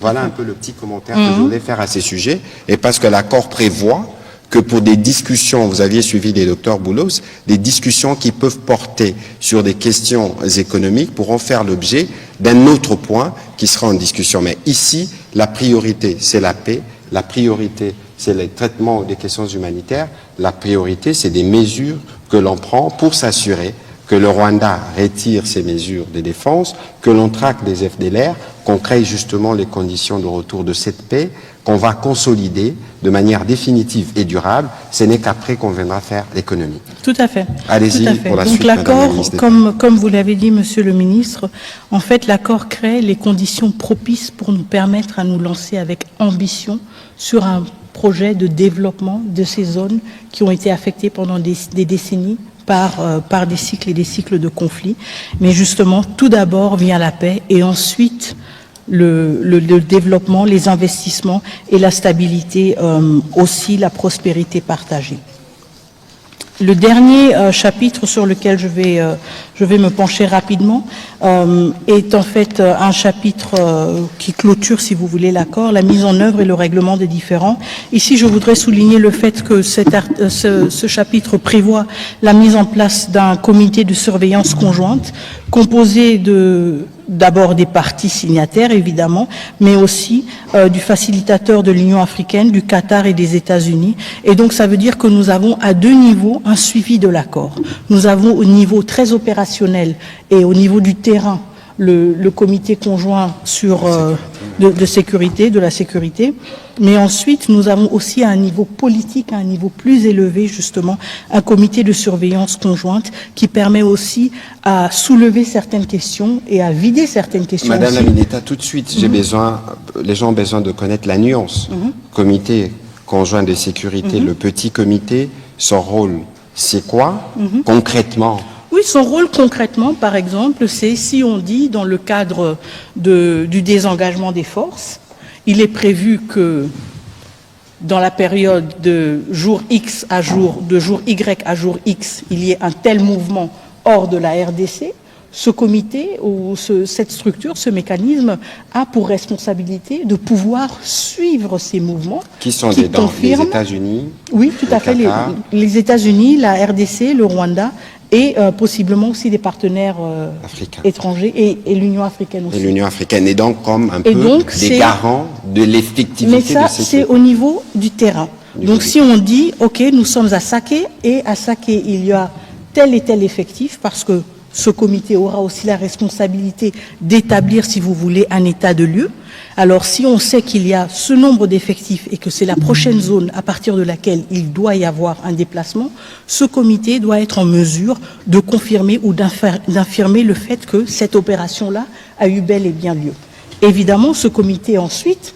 Voilà un peu le petit commentaire que je voulais faire à ces sujets, et parce que l'accord prévoit que pour des discussions, vous aviez suivi les docteurs Boulos, des discussions qui peuvent porter sur des questions économiques pourront faire l'objet d'un autre point qui sera en discussion. Mais ici, la priorité, c'est la paix. La priorité, c'est le traitement des questions humanitaires. La priorité, c'est des mesures que l'on prend pour s'assurer que le Rwanda retire ses mesures de défense, que l'on traque des FDLR, qu'on crée justement les conditions de retour de cette paix, qu'on va consolider de manière définitive et durable. Ce n'est qu'après qu'on viendra faire l'économie.
Tout à fait.
Allez-y pour la
Donc
suite,
l'accord,
Madame la ministre.
comme vous l'avez dit, Monsieur le Ministre, en fait, l'accord crée les conditions propices pour nous permettre à nous lancer avec ambition sur un projet de développement de ces zones qui ont été affectées pendant des décennies par des cycles et des cycles de conflits. Mais justement, tout d'abord vient la paix et ensuite le développement, les investissements et la stabilité, aussi la prospérité partagée. Le dernier chapitre sur lequel je vais me pencher rapidement est en fait un chapitre qui clôture, si vous voulez, l'accord, la mise en œuvre et le règlement des différends. Ici, je voudrais souligner le fait que ce chapitre prévoit la mise en place d'un comité de surveillance conjointe composé d'abord des parties signataires, évidemment, mais aussi du facilitateur de l'Union africaine, du Qatar et des États-Unis. Et donc, ça veut dire que nous avons à deux niveaux un suivi de l'accord. Nous avons au niveau très opérationnel et au niveau du terrain le comité conjoint de sécurité, de la sécurité. Mais ensuite, nous avons aussi à un niveau politique, à un niveau plus élevé, justement, un comité de surveillance conjointe qui permet aussi à soulever certaines questions et à vider certaines questions.
Madame
aussi.
la ministre, tout de suite, les gens ont besoin de connaître la nuance. Comité conjoint de sécurité, le petit comité, son rôle, c'est quoi concrètement?
Oui, son rôle concrètement, par exemple, c'est si on dit dans le cadre du désengagement des forces, il est prévu que dans la période de jour X à jour, de jour Y à jour X, il y ait un tel mouvement hors de la RDC, ce comité ou cette structure, ce mécanisme a pour responsabilité de pouvoir suivre ces mouvements.
Qui sont les États-Unis?
Oui, tout à fait. Les États-Unis, la RDC, le Rwanda et possiblement aussi des partenaires étrangers et l'Union africaine aussi.
Et l'Union africaine est donc comme un peu des garants de l'effectivité de ces...
Mais ça, c'est au niveau du terrain. Donc si on dit, OK, nous sommes à Saké et à Saké, il y a tel et tel effectif parce que ce comité aura aussi la responsabilité d'établir, si vous voulez, un état de lieu. Alors, si on sait qu'il y a ce nombre d'effectifs et que c'est la prochaine zone à partir de laquelle il doit y avoir un déplacement, ce comité doit être en mesure de confirmer ou d'infirmer le fait que cette opération-là a eu bel et bien lieu. Évidemment, ce comité ensuite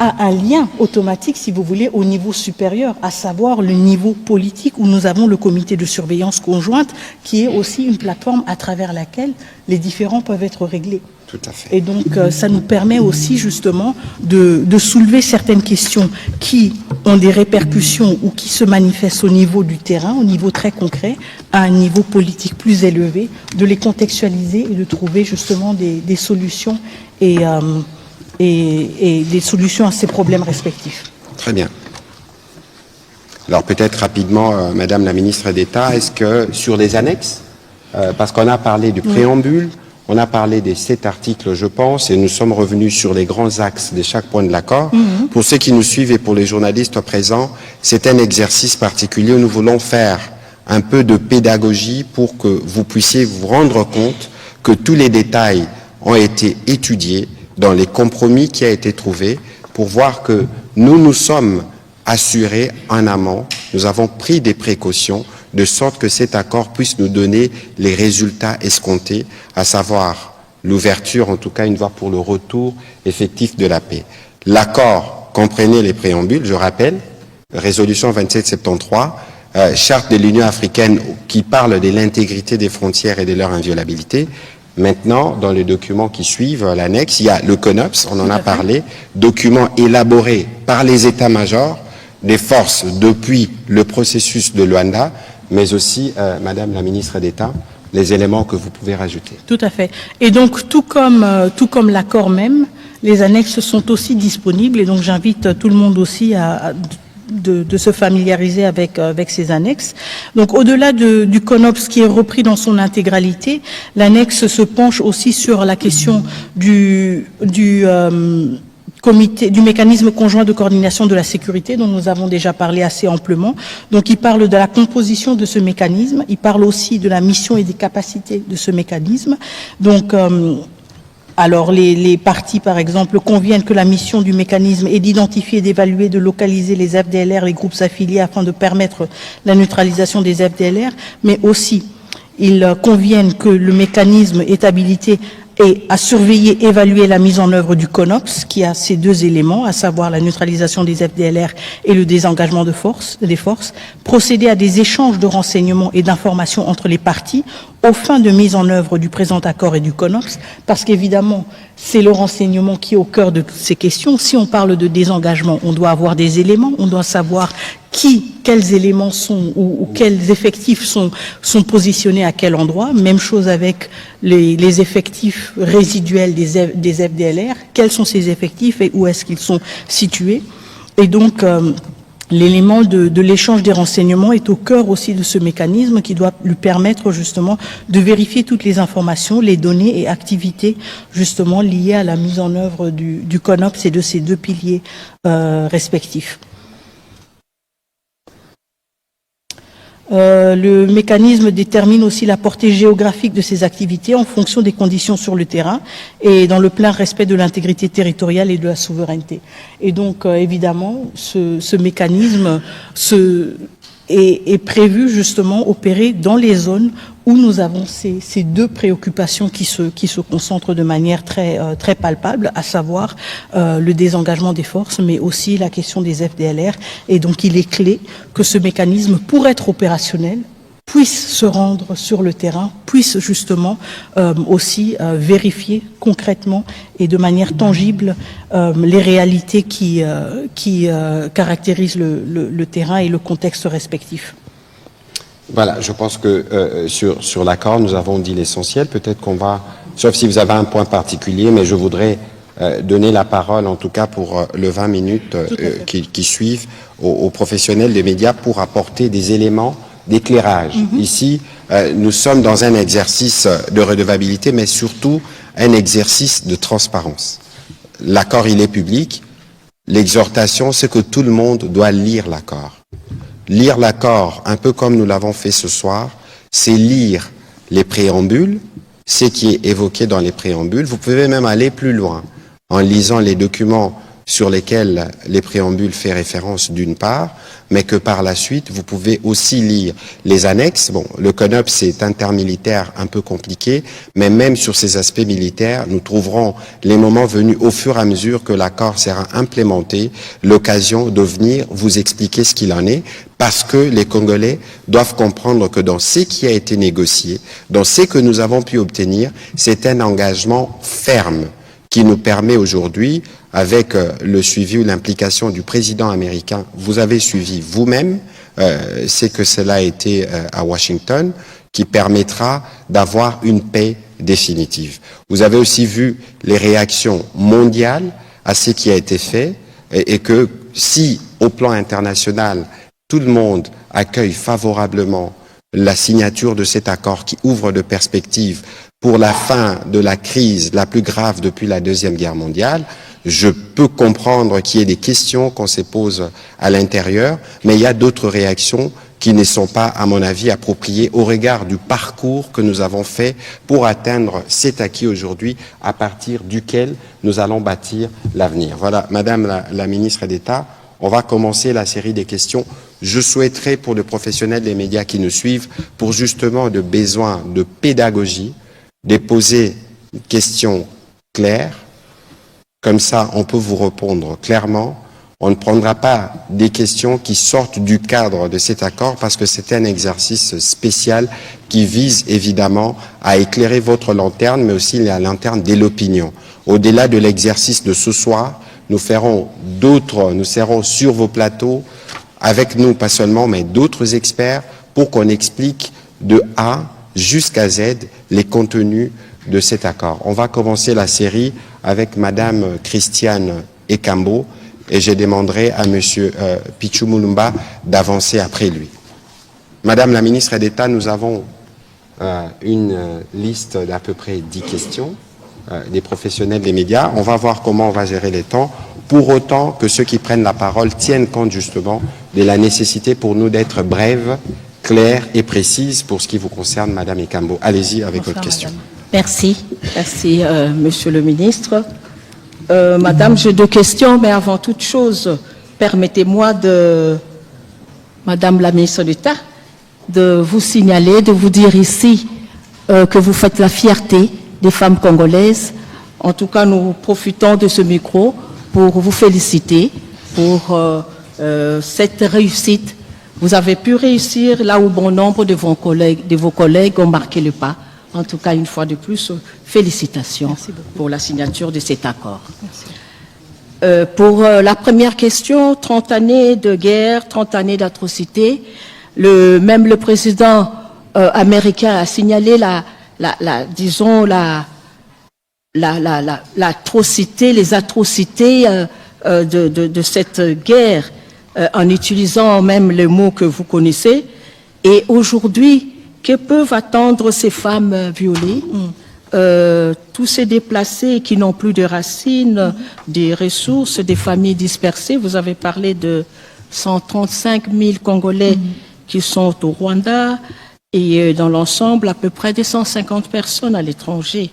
a un lien automatique, si vous voulez, au niveau supérieur, à savoir le niveau politique où nous avons le comité de surveillance conjointe, qui est aussi une plateforme à travers laquelle les différends peuvent être réglés.
Tout à fait.
Et donc, ça nous permet aussi justement de soulever certaines questions qui ont des répercussions ou qui se manifestent au niveau du terrain, au niveau très concret, à un niveau politique plus élevé, de les contextualiser et de trouver justement des solutions et des solutions à ces problèmes respectifs.
Très bien. Alors peut-être rapidement, Madame la ministre d'État, est-ce que sur les annexes, parce qu'on a parlé du préambule, on a parlé des 7 articles, je pense, et nous sommes revenus sur les grands axes de chaque point de l'accord. Pour ceux qui nous suivent et pour les journalistes présents, c'est un exercice particulier où nous voulons faire un peu de pédagogie pour que vous puissiez vous rendre compte que tous les détails ont été étudiés dans les compromis qui a été trouvé pour voir que nous nous sommes assurés en amont, nous avons pris des précautions de sorte que cet accord puisse nous donner les résultats escomptés, à savoir l'ouverture, en tout cas une fois pour le retour effectif de la paix. L'accord comprenait les préambules, je rappelle, résolution 2773, charte de l'Union africaine qui parle de l'intégrité des frontières et de leur inviolabilité. Maintenant, dans les documents qui suivent l'annexe, il y a le CONOPS, on en a parlé, document élaboré par les états-majors des forces depuis le processus de Luanda, mais aussi, Madame la ministre d'État, les éléments que vous pouvez rajouter.
Tout à fait. Et donc, tout comme l'accord même, les annexes sont aussi disponibles et donc j'invite tout le monde aussi de se familiariser avec ces annexes. Donc au-delà du CONOPS qui est repris dans son intégralité, l'annexe se penche aussi sur la question du mécanisme conjoint de coordination de la sécurité dont nous avons déjà parlé assez amplement. Donc il parle de la composition de ce mécanisme, il parle aussi de la mission et des capacités de ce mécanisme. Donc alors, les parties, par exemple, conviennent que la mission du mécanisme est d'identifier, d'évaluer, de localiser les FDLR, les groupes affiliés, afin de permettre la neutralisation des FDLR, mais aussi, ils conviennent que le mécanisme est habilité et à surveiller, évaluer la mise en œuvre du CONOPS, qui a ces 2 éléments, à savoir la neutralisation des FDLR et le désengagement des forces, procéder à des échanges de renseignements et d'informations entre les parties, aux fins de mise en œuvre du présent accord et du CONOPS, parce qu'évidemment, c'est le renseignement qui est au cœur de toutes ces questions. Si on parle de désengagement, on doit avoir des éléments, on doit savoir quels éléments sont ou quels effectifs sont positionnés à quel endroit. Même chose avec les effectifs résiduels des FDLR. Quels sont ces effectifs et où est-ce qu'ils sont situés? Et donc, l'élément de l'échange des renseignements est au cœur aussi de ce mécanisme qui doit lui permettre justement de vérifier toutes les informations, les données et activités justement liées à la mise en œuvre du CONOPS et de ces 2 piliers respectifs. Le mécanisme détermine aussi la portée géographique de ces activités en fonction des conditions sur le terrain et dans le plein respect de l'intégrité territoriale et de la souveraineté. Et donc, évidemment, ce mécanisme est prévu justement opérer dans les zones où nous avons ces 2 préoccupations qui se concentrent de manière très palpable, à savoir le désengagement des forces, mais aussi la question des FDLR. Et donc il est clé que ce mécanisme, pour être opérationnel, puissent se rendre sur le terrain, puissent justement aussi vérifier concrètement et de manière tangible les réalités qui caractérisent le terrain et le contexte respectif.
Voilà, je pense que sur l'accord, nous avons dit l'essentiel. Peut-être qu'on va, sauf si vous avez un point particulier, mais je voudrais donner la parole, en tout cas pour le 20 minutes qui suivent, aux professionnels des médias pour apporter des éléments d'éclairage. Ici, nous sommes dans un exercice de redevabilité, mais surtout un exercice de transparence. L'accord, il est public. L'exhortation, c'est que tout le monde doit lire l'accord. Lire l'accord, un peu comme nous l'avons fait ce soir, c'est lire les préambules, ce qui est évoqué dans les préambules. Vous pouvez même aller plus loin en lisant les documents sur lesquels les préambules font référence d'une part, mais que par la suite, vous pouvez aussi lire les annexes. Bon, le CONOPS, c'est intermilitaire un peu compliqué, mais même sur ces aspects militaires, nous trouverons les moments venus au fur et à mesure que l'accord sera implémenté, l'occasion de venir vous expliquer ce qu'il en est, parce que les Congolais doivent comprendre que dans ce qui a été négocié, dans ce que nous avons pu obtenir, c'est un engagement ferme qui nous permet aujourd'hui, avec le suivi ou l'implication du président américain, vous avez suivi vous-même, c'est que cela a été à Washington, qui permettra d'avoir une paix définitive. Vous avez aussi vu les réactions mondiales à ce qui a été fait, et que si, au plan international, tout le monde accueille favorablement la signature de cet accord qui ouvre de perspectives pour la fin de la crise la plus grave depuis la Deuxième Guerre mondiale, je peux comprendre qu'il y ait des questions qu'on se pose à l'intérieur, mais il y a d'autres réactions qui ne sont pas, à mon avis, appropriées au regard du parcours que nous avons fait pour atteindre cet acquis aujourd'hui, à partir duquel nous allons bâtir l'avenir. Voilà, Madame la ministre d'État, on va commencer la série des questions. Je souhaiterais, pour les professionnels des médias qui nous suivent, pour justement de besoin de pédagogie, de poser une question claire. Comme ça, on peut vous répondre clairement. On ne prendra pas des questions qui sortent du cadre de cet accord parce que c'est un exercice spécial qui vise évidemment à éclairer votre lanterne, mais aussi la lanterne de l'opinion. Au-delà de l'exercice de ce soir, nous serons sur vos plateaux, avec nous, pas seulement, mais d'autres experts, pour qu'on explique de A jusqu'à Z les contenus de cet accord. On va commencer la série avec Madame Christiane Ekambo et je demanderai à Monsieur Pichu Mulumba d'avancer après lui. Madame la ministre d'État, nous avons une liste d'à peu près 10 questions des professionnels des médias. On va voir comment on va gérer les temps, pour autant que ceux qui prennent la parole tiennent compte justement de la nécessité pour nous d'être brèves, claire et précise pour ce qui vous concerne, Madame Ekambo. Allez-y avec votre question.
Merci, Monsieur le ministre. Madame, j'ai 2 questions, mais avant toute chose, permettez-moi Madame la ministre d'État, de vous signaler, de vous dire ici que vous faites la fierté des femmes congolaises. En tout cas, nous profitons de ce micro pour vous féliciter pour cette réussite. Vous avez pu réussir là où bon nombre de vos collègues ont marqué le pas. En tout cas, une fois de plus, félicitations pour la signature de cet accord. Pour la première question, 30 années de guerre, 30 années d'atrocité, même le président américain a signalé l'atrocité, les atrocités de cette guerre, en utilisant même les mots que vous connaissez. Et aujourd'hui, que peuvent attendre ces femmes violées, tous ces déplacés qui n'ont plus de racines, des ressources, des familles dispersées? Vous avez parlé de 135 000 Congolais qui sont au Rwanda et dans l'ensemble à peu près des 150 personnes à l'étranger.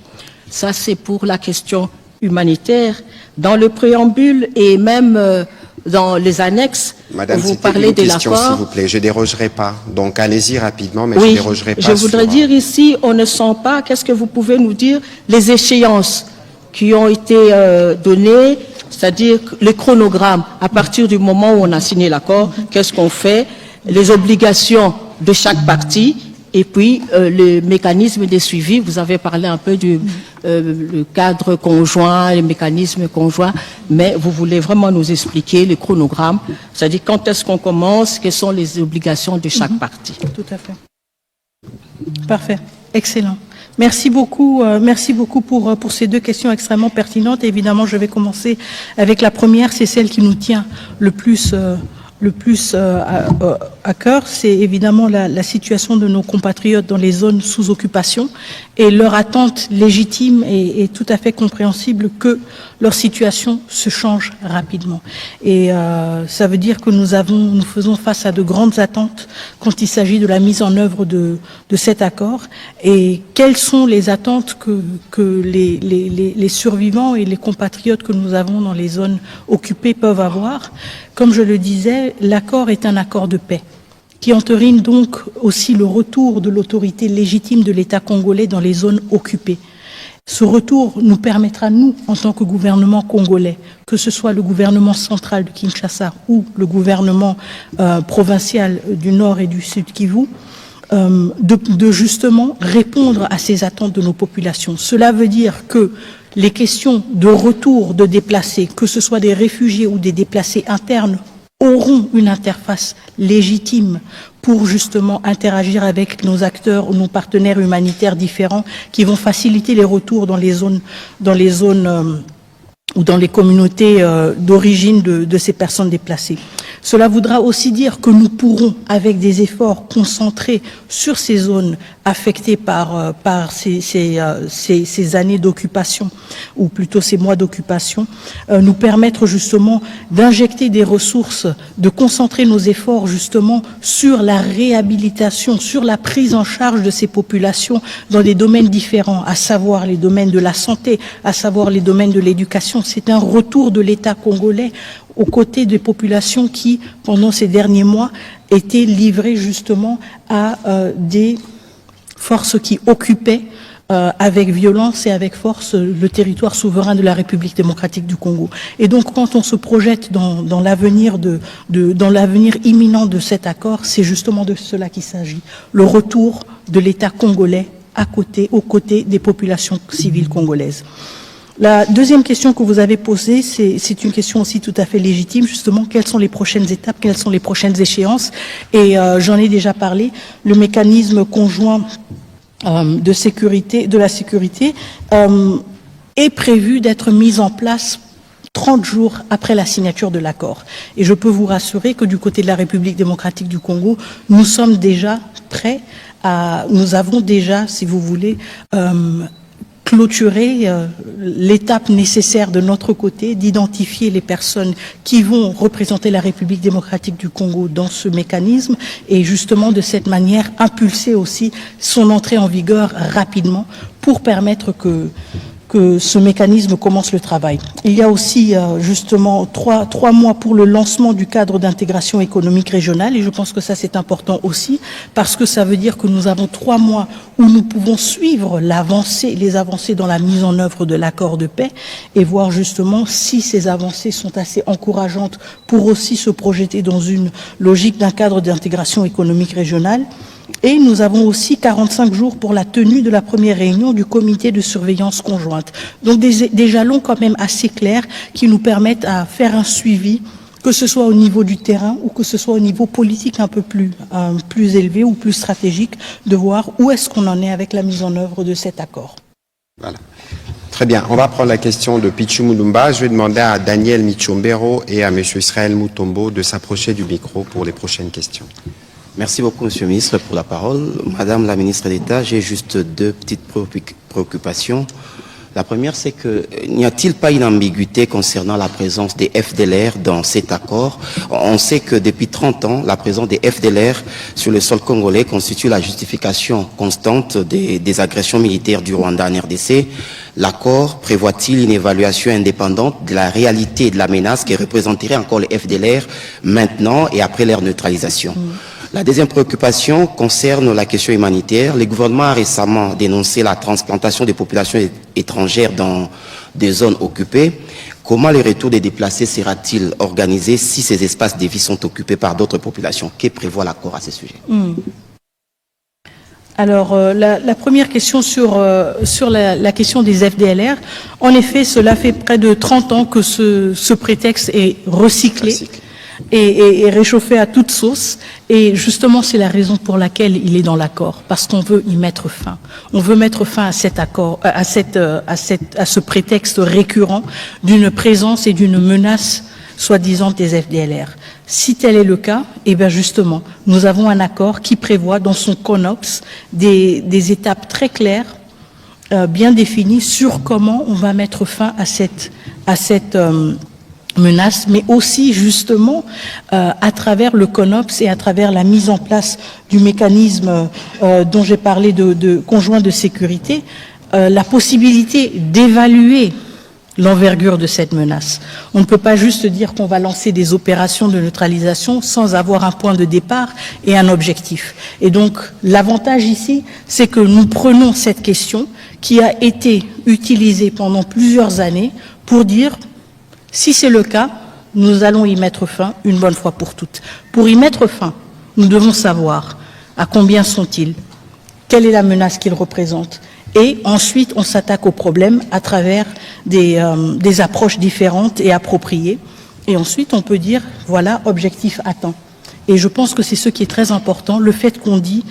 Ça, c'est pour la question humanitaire. Dans le préambule et même dans les annexes,
Madame,
vous parlez de
question,
l'accord.
s'il vous plaît, je ne dérogerai pas. Donc, allez-y rapidement, mais
Oui,
je ne dérogerai pas.
je voudrais dire ici, on ne sent pas, qu'est-ce que vous pouvez nous dire, les échéances qui ont été données, c'est-à-dire les chronogrammes, à partir du moment où on a signé l'accord, qu'est-ce qu'on fait, les obligations de chaque partie, Et puis, le mécanisme de suivi, vous avez parlé un peu du le cadre conjoint, les mécanismes conjoints, mais vous voulez vraiment nous expliquer le chronogramme, c'est-à-dire quand est-ce qu'on commence, quelles sont les obligations de chaque partie.
Tout à fait. Parfait. Excellent. Merci beaucoup pour ces deux questions extrêmement pertinentes. Et évidemment, je vais commencer avec la première, c'est celle qui nous tient le plus à cœur, c'est évidemment la situation de nos compatriotes dans les zones sous occupation et leur attente légitime et tout à fait compréhensible que leur situation se change rapidement. Et ça veut dire que nous faisons face à de grandes attentes quand il s'agit de la mise en œuvre de cet accord. Et quelles sont les attentes que les survivants et les compatriotes que nous avons dans les zones occupées peuvent avoir? Comme je le disais, l'accord est un accord de paix qui entérine donc aussi le retour de l'autorité légitime de l'État congolais dans les zones occupées. Ce retour nous permettra, nous, en tant que gouvernement congolais, que ce soit le gouvernement central de Kinshasa ou le gouvernement provincial du Nord et du Sud Kivu, de justement répondre à ces attentes de nos populations. Cela veut dire que les questions de retour de déplacés, que ce soit des réfugiés ou des déplacés internes, auront une interface légitime pour justement interagir avec nos acteurs ou nos partenaires humanitaires différents qui vont faciliter les retours dans les zones ou dans les communautés d'origine de ces personnes déplacées. Cela voudra aussi dire que nous pourrons, avec des efforts concentrés sur ces zones affectées par ces années d'occupation, ou plutôt ces mois d'occupation, nous permettre justement d'injecter des ressources, de concentrer nos efforts justement sur la réhabilitation, sur la prise en charge de ces populations dans des domaines différents, à savoir les domaines de la santé, à savoir les domaines de l'éducation. C'est un retour de l'État congolais aux côtés des populations qui, pendant ces derniers mois, étaient livrées justement à des forces qui occupaient avec violence et avec force le territoire souverain de la République démocratique du Congo. Et donc, quand on se projette dans l'avenir dans l'avenir imminent de cet accord, c'est justement de cela qu'il s'agit. Le retour de l'État congolais aux côtés des populations civiles congolaises. La deuxième question que vous avez posée, c'est une question aussi tout à fait légitime, justement, quelles sont les prochaines étapes, quelles sont les prochaines échéances? Et j'en ai déjà parlé, le mécanisme conjoint de la sécurité est prévu d'être mis en place 30 jours après la signature de l'accord. Et je peux vous rassurer que du côté de la République démocratique du Congo, nous sommes déjà prêts nous avons déjà, si vous voulez, clôturer l'étape nécessaire de notre côté, d'identifier les personnes qui vont représenter la République démocratique du Congo dans ce mécanisme et justement de cette manière impulser aussi son entrée en vigueur rapidement pour permettre que ce mécanisme commence le travail. Il y a aussi justement trois mois pour le lancement du cadre d'intégration économique régionale et je pense que ça c'est important aussi parce que ça veut dire que nous avons 3 mois où nous pouvons suivre les avancées dans la mise en œuvre de l'accord de paix et voir justement si ces avancées sont assez encourageantes pour aussi se projeter dans une logique d'un cadre d'intégration économique régionale. Et nous avons aussi 45 jours pour la tenue de la première réunion du comité de surveillance conjointe. Donc des jalons quand même assez clairs qui nous permettent à faire un suivi, que ce soit au niveau du terrain ou que ce soit au niveau politique un peu plus élevé ou plus stratégique, de voir où est-ce qu'on en est avec la mise en œuvre de cet accord.
Voilà. Très bien. On va prendre la question de Pichu Mulumba. Je vais demander à Daniel Michombero et à M. Israël Mutombo de s'approcher du micro pour les prochaines questions.
Merci beaucoup, Monsieur le Ministre, pour la parole. Madame la Ministre d'État, j'ai juste 2 petites préoccupations. La première, c'est que n'y a-t-il pas une ambiguïté concernant la présence des FDLR dans cet accord? On sait que depuis 30 ans, la présence des FDLR sur le sol congolais constitue la justification constante des agressions militaires du Rwanda en RDC. L'accord prévoit-il une évaluation indépendante de la réalité et de la menace qui représenterait encore les FDLR maintenant et après leur neutralisation? La deuxième préoccupation concerne la question humanitaire. Le gouvernement a récemment dénoncé la transplantation des populations étrangères dans des zones occupées. Comment le retour des déplacés sera-t-il organisé si ces espaces de vie sont occupés par d'autres populations? Que prévoit l'accord à ce sujet?
Alors, la première question sur la question des FDLR, en effet, cela fait près de 30 ans que ce prétexte est recyclé et réchauffé à toute sauce. Et justement, c'est la raison pour laquelle il est dans l'accord, parce qu'on veut y mettre fin. On veut mettre fin à cet accord, à ce prétexte récurrent d'une présence et d'une menace soi-disant des FDLR. Si tel est le cas, eh bien justement, nous avons un accord qui prévoit dans son CONOPS des étapes très claires, bien définies sur comment on va mettre fin à cette menace, mais aussi justement à travers le CONOPS et à travers la mise en place du mécanisme dont j'ai parlé de conjoint de sécurité, la possibilité d'évaluer l'envergure de cette menace. On ne peut pas juste dire qu'on va lancer des opérations de neutralisation sans avoir un point de départ et un objectif. Et donc, l'avantage ici, c'est que nous prenons cette question qui a été utilisée pendant plusieurs années pour dire, si c'est le cas, nous allons y mettre fin une bonne fois pour toutes. Pour y mettre fin, nous devons savoir à combien sont-ils, quelle est la menace qu'ils représentent. Et ensuite, on s'attaque au problème à travers des approches différentes et appropriées. Et ensuite, on peut dire, voilà, objectif atteint. Et je pense que c'est ce qui est très important, le fait qu'on dit,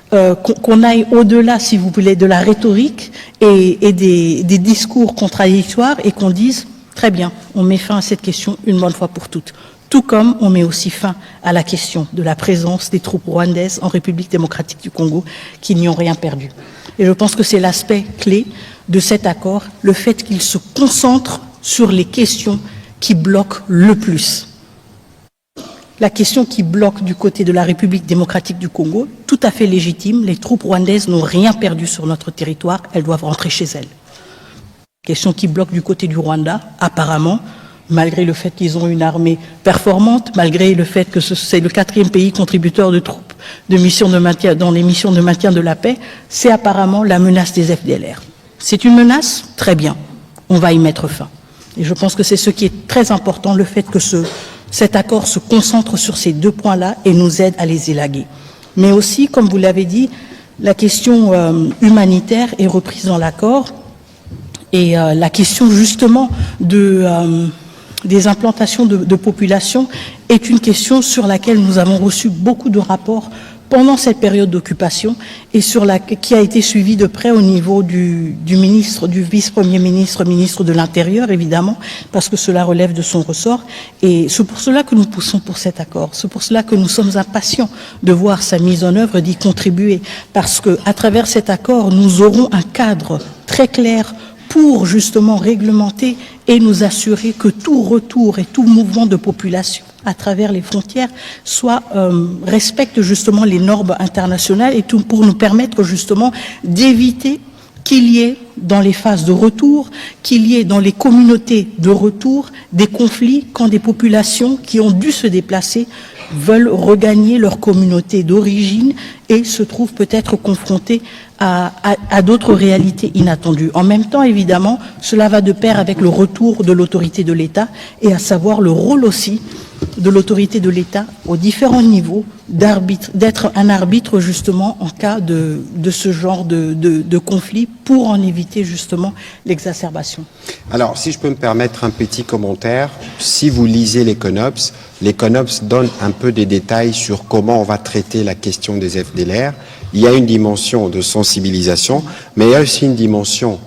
qu'on aille au-delà, si vous voulez, de la rhétorique et des discours contradictoires et qu'on dise, très bien, on met fin à cette question une bonne fois pour toutes. Tout comme on met aussi fin à la question de la présence des troupes rwandaises en République démocratique du Congo qui n'y ont rien perdu. Et je pense que c'est l'aspect clé de cet accord, le fait qu'il se concentre sur les questions qui bloquent le plus. La question qui bloque du côté de la République démocratique du Congo, tout à fait légitime, les troupes rwandaises n'ont rien perdu sur notre territoire, elles doivent rentrer chez elles. Question qui bloque du côté du Rwanda, apparemment, malgré le fait qu'ils ont une armée performante, malgré le fait que c'est le 4e pays contributeur de troupes de missions de maintien, dans les missions de maintien de la paix, c'est apparemment la menace des FDLR. C'est une menace? Très bien, on va y mettre fin. Et je pense que c'est ce qui est très important, le fait que cet accord se concentre sur ces deux points-là et nous aide à les élaguer. Mais aussi, comme vous l'avez dit, la question humanitaire est reprise dans l'accord et la question justement des implantations de population est une question sur laquelle nous avons reçu beaucoup de rapports pendant cette période d'occupation et qui a été suivie de près au niveau du ministre, du vice-premier ministre, ministre de l'Intérieur, évidemment, parce que cela relève de son ressort. Et c'est pour cela que nous poussons pour cet accord. C'est pour cela que nous sommes impatients de voir sa mise en œuvre et d'y contribuer. Parce qu'à travers cet accord, nous aurons un cadre très clair pour justement réglementer et nous assurer que tout retour et tout mouvement de population à travers les frontières respecte justement les normes internationales et tout pour nous permettre justement d'éviter qu'il y ait dans les phases de retour, qu'il y ait dans les communautés de retour des conflits quand des populations qui ont dû se déplacer veulent regagner leur communauté d'origine et se trouvent peut-être confrontées à d'autres réalités inattendues. En même temps, évidemment, cela va de pair avec le retour de l'autorité de l'État et à savoir le rôle aussi de l'autorité de l'État aux différents niveaux d'être un arbitre justement en cas de ce genre de conflit pour en éviter justement l'exacerbation.
Alors, si je peux me permettre un petit commentaire, si vous lisez les CONOPS donnent un peu des détails sur comment on va traiter la question des FDLR. Il y a une dimension de sensibilisation, mais il y a aussi une dimension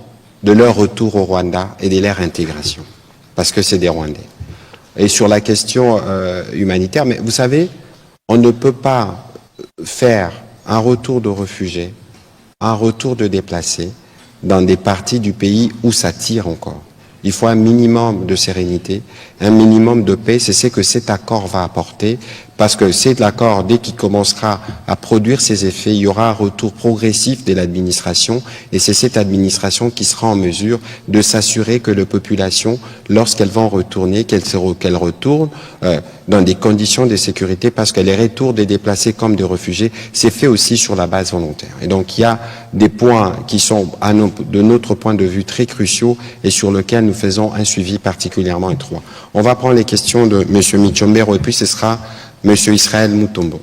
de leur retour au Rwanda et de leur intégration, parce que c'est des Rwandais. Et sur la question humanitaire, mais vous savez, on ne peut pas faire un retour de réfugiés, un retour de déplacés dans des parties du pays où ça tire encore. Il faut un minimum de sérénité, un minimum de paix. C'est ce que cet accord va apporter, parce que cet accord, dès qu'il commencera à produire ses effets, il y aura un retour progressif de l'administration, et c'est cette administration qui sera en mesure de s'assurer que les populations, lorsqu'elles vont retourner, qu'elles retournent dans des conditions de sécurité, parce que les retours des déplacés comme des réfugiés, c'est fait aussi sur la base volontaire. Et donc il y a des points qui sont, de notre point de vue, très cruciaux et sur lesquels nous faisons un suivi particulièrement étroit. On va prendre les questions de M. Michombero et puis ce sera M. Israël Mutombo.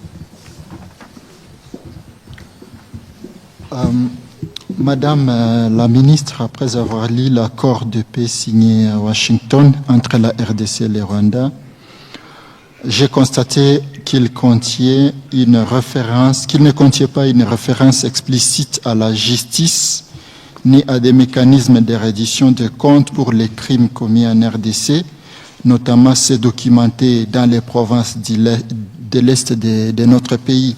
Madame la ministre, après avoir lu l'accord de paix signé à Washington entre la RDC et le Rwanda, j'ai constaté qu'il ne contiait pas une référence explicite à la justice ni à des mécanismes de reddition de comptes pour les crimes commis en RDC, notamment ceux documentés dans les provinces de l'Est de notre pays.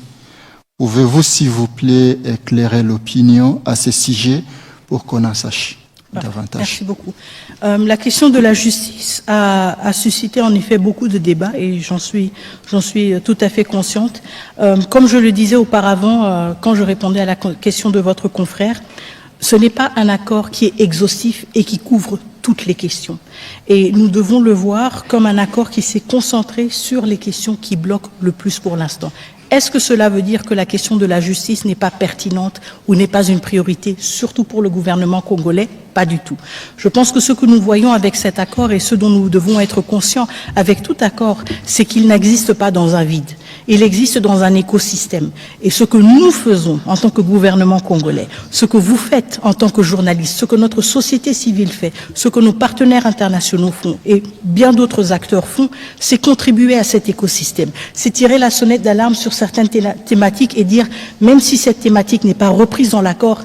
Pouvez-vous, s'il vous plaît, éclairer l'opinion à ce sujet pour qu'on en sache davantage?
Merci beaucoup. La question de la justice a suscité en effet beaucoup de débats et j'en suis tout à fait consciente. Comme je le disais auparavant, quand je répondais à la question de votre confrère, ce n'est pas un accord qui est exhaustif et qui couvre toutes les questions. Et nous devons le voir comme un accord qui s'est concentré sur les questions qui bloquent le plus pour l'instant. Est-ce que cela veut dire que la question de la justice n'est pas pertinente ou n'est pas une priorité, surtout pour le gouvernement congolais? Pas du tout. Je pense que ce que nous voyons avec cet accord et ce dont nous devons être conscients avec tout accord, c'est qu'il n'existe pas dans un vide. Il existe dans un écosystème. Et ce que nous faisons en tant que gouvernement congolais, ce que vous faites en tant que journaliste, ce que notre société civile fait, ce que nos partenaires internationaux font et bien d'autres acteurs font, c'est contribuer à cet écosystème. C'est tirer la sonnette d'alarme sur certaines thématiques et dire, même si cette thématique n'est pas reprise dans l'accord,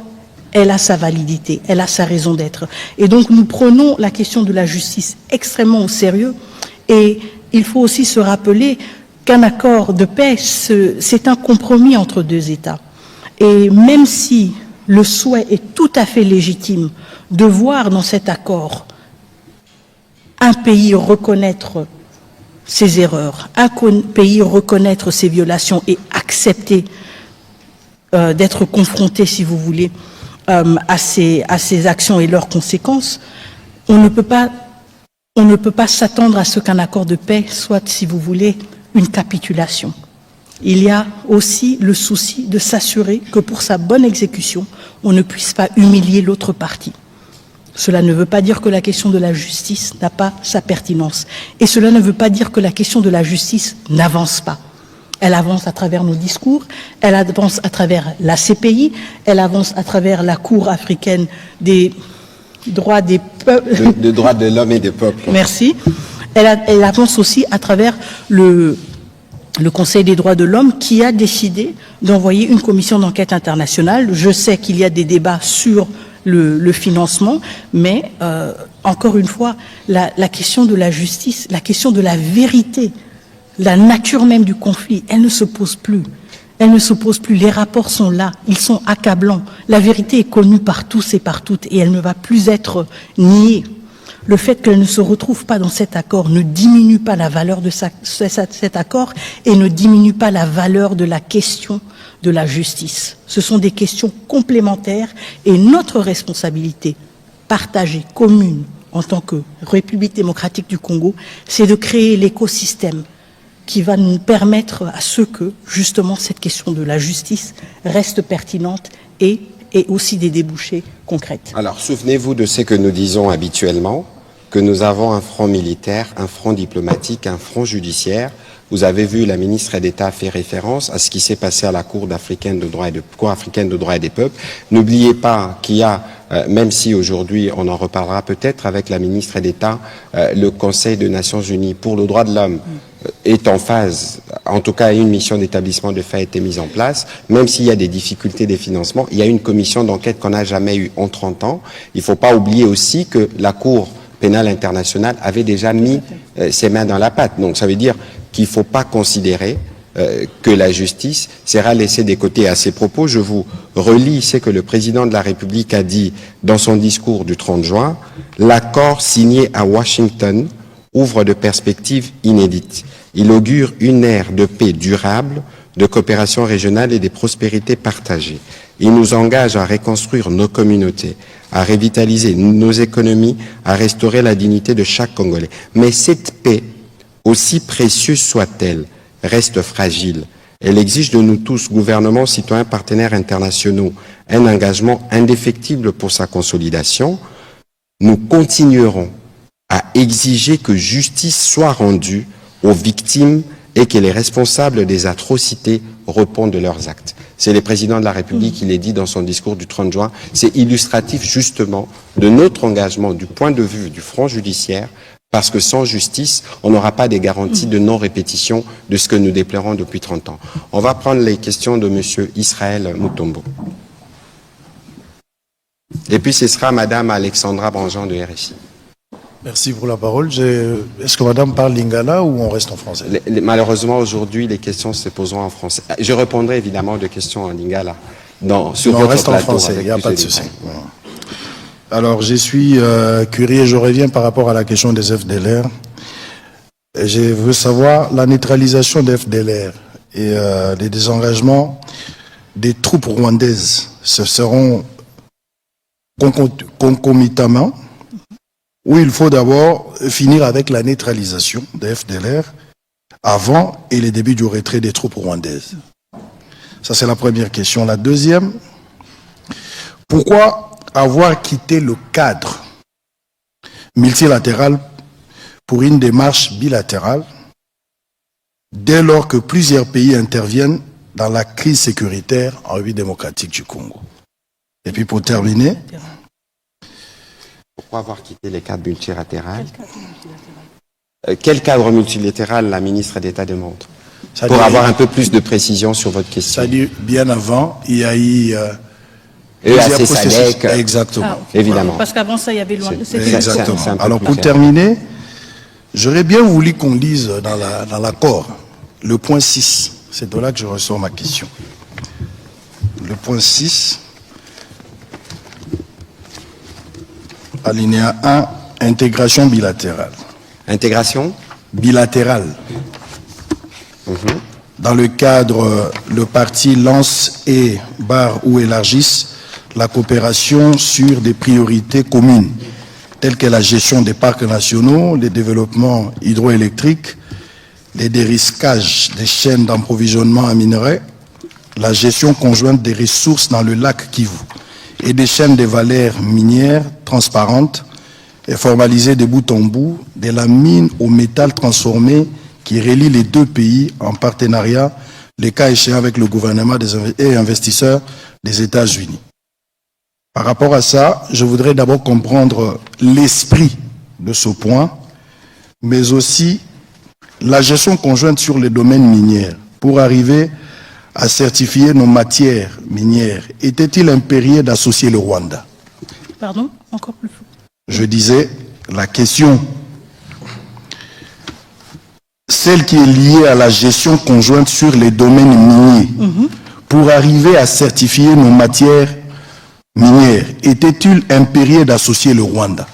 elle a sa validité, elle a sa raison d'être. Et donc nous prenons la question de la justice extrêmement au sérieux et il faut aussi se rappeler qu'un accord de paix, c'est un compromis entre deux États. Et même si le souhait est tout à fait légitime de voir dans cet accord un pays reconnaître ses erreurs, un pays reconnaître ses violations et accepter d'être confronté, si vous voulez, à ces actions et leurs conséquences, on ne peut pas s'attendre à ce qu'un accord de paix soit, si vous voulez, une capitulation. Il y a aussi le souci de s'assurer que pour sa bonne exécution, on ne puisse pas humilier l'autre partie. Cela ne veut pas dire que la question de la justice n'a pas sa pertinence. Et cela ne veut pas dire que la question de la justice n'avance pas. Elle avance à travers nos discours, elle avance à travers la CPI, elle avance à travers la Cour africaine des droits des peuples.
De droits de l'homme et des peuples.
Merci. Elle avance aussi à travers le Conseil des droits de l'homme qui a décidé d'envoyer une commission d'enquête internationale. Je sais qu'il y a des débats sur le financement, mais encore une fois, la question de la justice, la question de la vérité, la nature même du conflit, elle ne se pose plus. Elle ne se pose plus. Les rapports sont là, ils sont accablants. La vérité est connue par tous et par toutes et elle ne va plus être niée. Le fait qu'elle ne se retrouve pas dans cet accord ne diminue pas la valeur de cet accord et ne diminue pas la valeur de la question de la justice. Ce sont des questions complémentaires et notre responsabilité partagée, commune, en tant que République démocratique du Congo, c'est de créer l'écosystème qui va nous permettre à ce que, justement, cette question de la justice reste pertinente et aussi des débouchés concrets.
Alors, souvenez-vous de ce que nous disons habituellement, que nous avons un front militaire, un front diplomatique, un front judiciaire. Vous avez vu, la ministre d'État fait référence à ce qui s'est passé à la Cour africaine de droits et des peuples. N'oubliez pas qu'il y a, même si aujourd'hui on en reparlera peut-être avec la ministre d'État, le Conseil des Nations Unies pour le droit de l'homme est en phase, en tout cas une mission d'établissement de faits a été mise en place, même s'il y a des difficultés des financements, il y a une commission d'enquête qu'on n'a jamais eue en 30 ans. Il ne faut pas oublier aussi que la Cour pénale internationale avait déjà mis ses mains dans la pâte. Donc ça veut dire qu'il ne faut pas considérer que la justice sera laissée de côté. À ces propos, je vous relis ce que le président de la République a dit dans son discours du 30 juin. L'accord signé à Washington ouvre de perspectives inédites. Il augure une ère de paix durable, de coopération régionale et de prospérité partagée. Il nous engage à reconstruire nos communautés, à revitaliser nos économies, à restaurer la dignité de chaque Congolais. Mais cette paix, aussi précieuse soit-elle, reste fragile. Elle exige de nous tous, gouvernements, citoyens, partenaires internationaux, un engagement indéfectible pour sa consolidation. Nous continuerons à exiger que justice soit rendue aux victimes et que les responsables des atrocités répondent de leurs actes. C'est le président de la République qui l'a dit dans son discours du 30 juin. C'est illustratif justement de notre engagement du point de vue du front judiciaire, parce que sans justice, on n'aura pas des garanties de non-répétition de ce que nous déplorons depuis 30 ans. On va prendre les questions de M. Israël Mutombo. Et puis ce sera Mme Alexandra Branjean de RSI.
Merci pour la parole. Est-ce que madame parle lingala ou on reste en français?
Malheureusement, aujourd'hui, les questions se poseront en français. Je répondrai évidemment aux questions en lingala. Sur
on reste en français, il n'y a pas de souci. Alors, je suis curieux, je reviens par rapport à la question des FDLR. Je veux savoir la neutralisation des FDLR et les désengagements des troupes rwandaises. Ce seront concomitamment, où il faut d'abord finir avec la neutralisation des FDLR avant et le début du retrait des troupes rwandaises. Ça, c'est la première question. La deuxième, pourquoi avoir quitté le cadre multilatéral pour une démarche bilatérale dès lors que plusieurs pays interviennent dans la crise sécuritaire en République démocratique du Congo? Et puis pour terminer,
pourquoi avoir quitté les cadres multilatéraux? Quel cadre multilatéral la ministre d'État demande? Pour avoir un peu plus de précision sur votre question.
C'est-à-dire, bien avant, il y a eu...
EAC SADC,
exactement.
Évidemment.
Parce qu'avant ça, il y avait loin.
Exactement.
C'est un peu
Alors
plus
pour
clair.
terminer, j'aurais bien voulu qu'on lise dans l'accord le point 6. C'est de là que je ressors ma question. Le point 6, alinéa 1, intégration bilatérale.
Intégration
Bilatérale. Dans le cadre, le parti lance et barre ou élargisse la coopération sur des priorités communes, telles que la gestion des parcs nationaux, le développement hydroélectrique, les dérisquages des chaînes d'approvisionnement en minerais, la gestion conjointe des ressources dans le lac Kivu et des chaînes de valeurs minières transparentes et formalisées de bout en bout, de la mine au métal transformé qui relie les deux pays en partenariat, les cas échéants avec le gouvernement et investisseurs des États-Unis. Par rapport à ça, je voudrais d'abord comprendre l'esprit de ce point, mais aussi la gestion conjointe sur les domaines miniers pour arriver à certifier nos matières minières. Était-il impérieux d'associer le Rwanda?
Pardon? Encore plus fort.
Je disais, la question, celle qui est liée à la gestion conjointe sur les domaines miniers, pour arriver à certifier nos matières minières, était-il impérieux d'associer le Rwanda?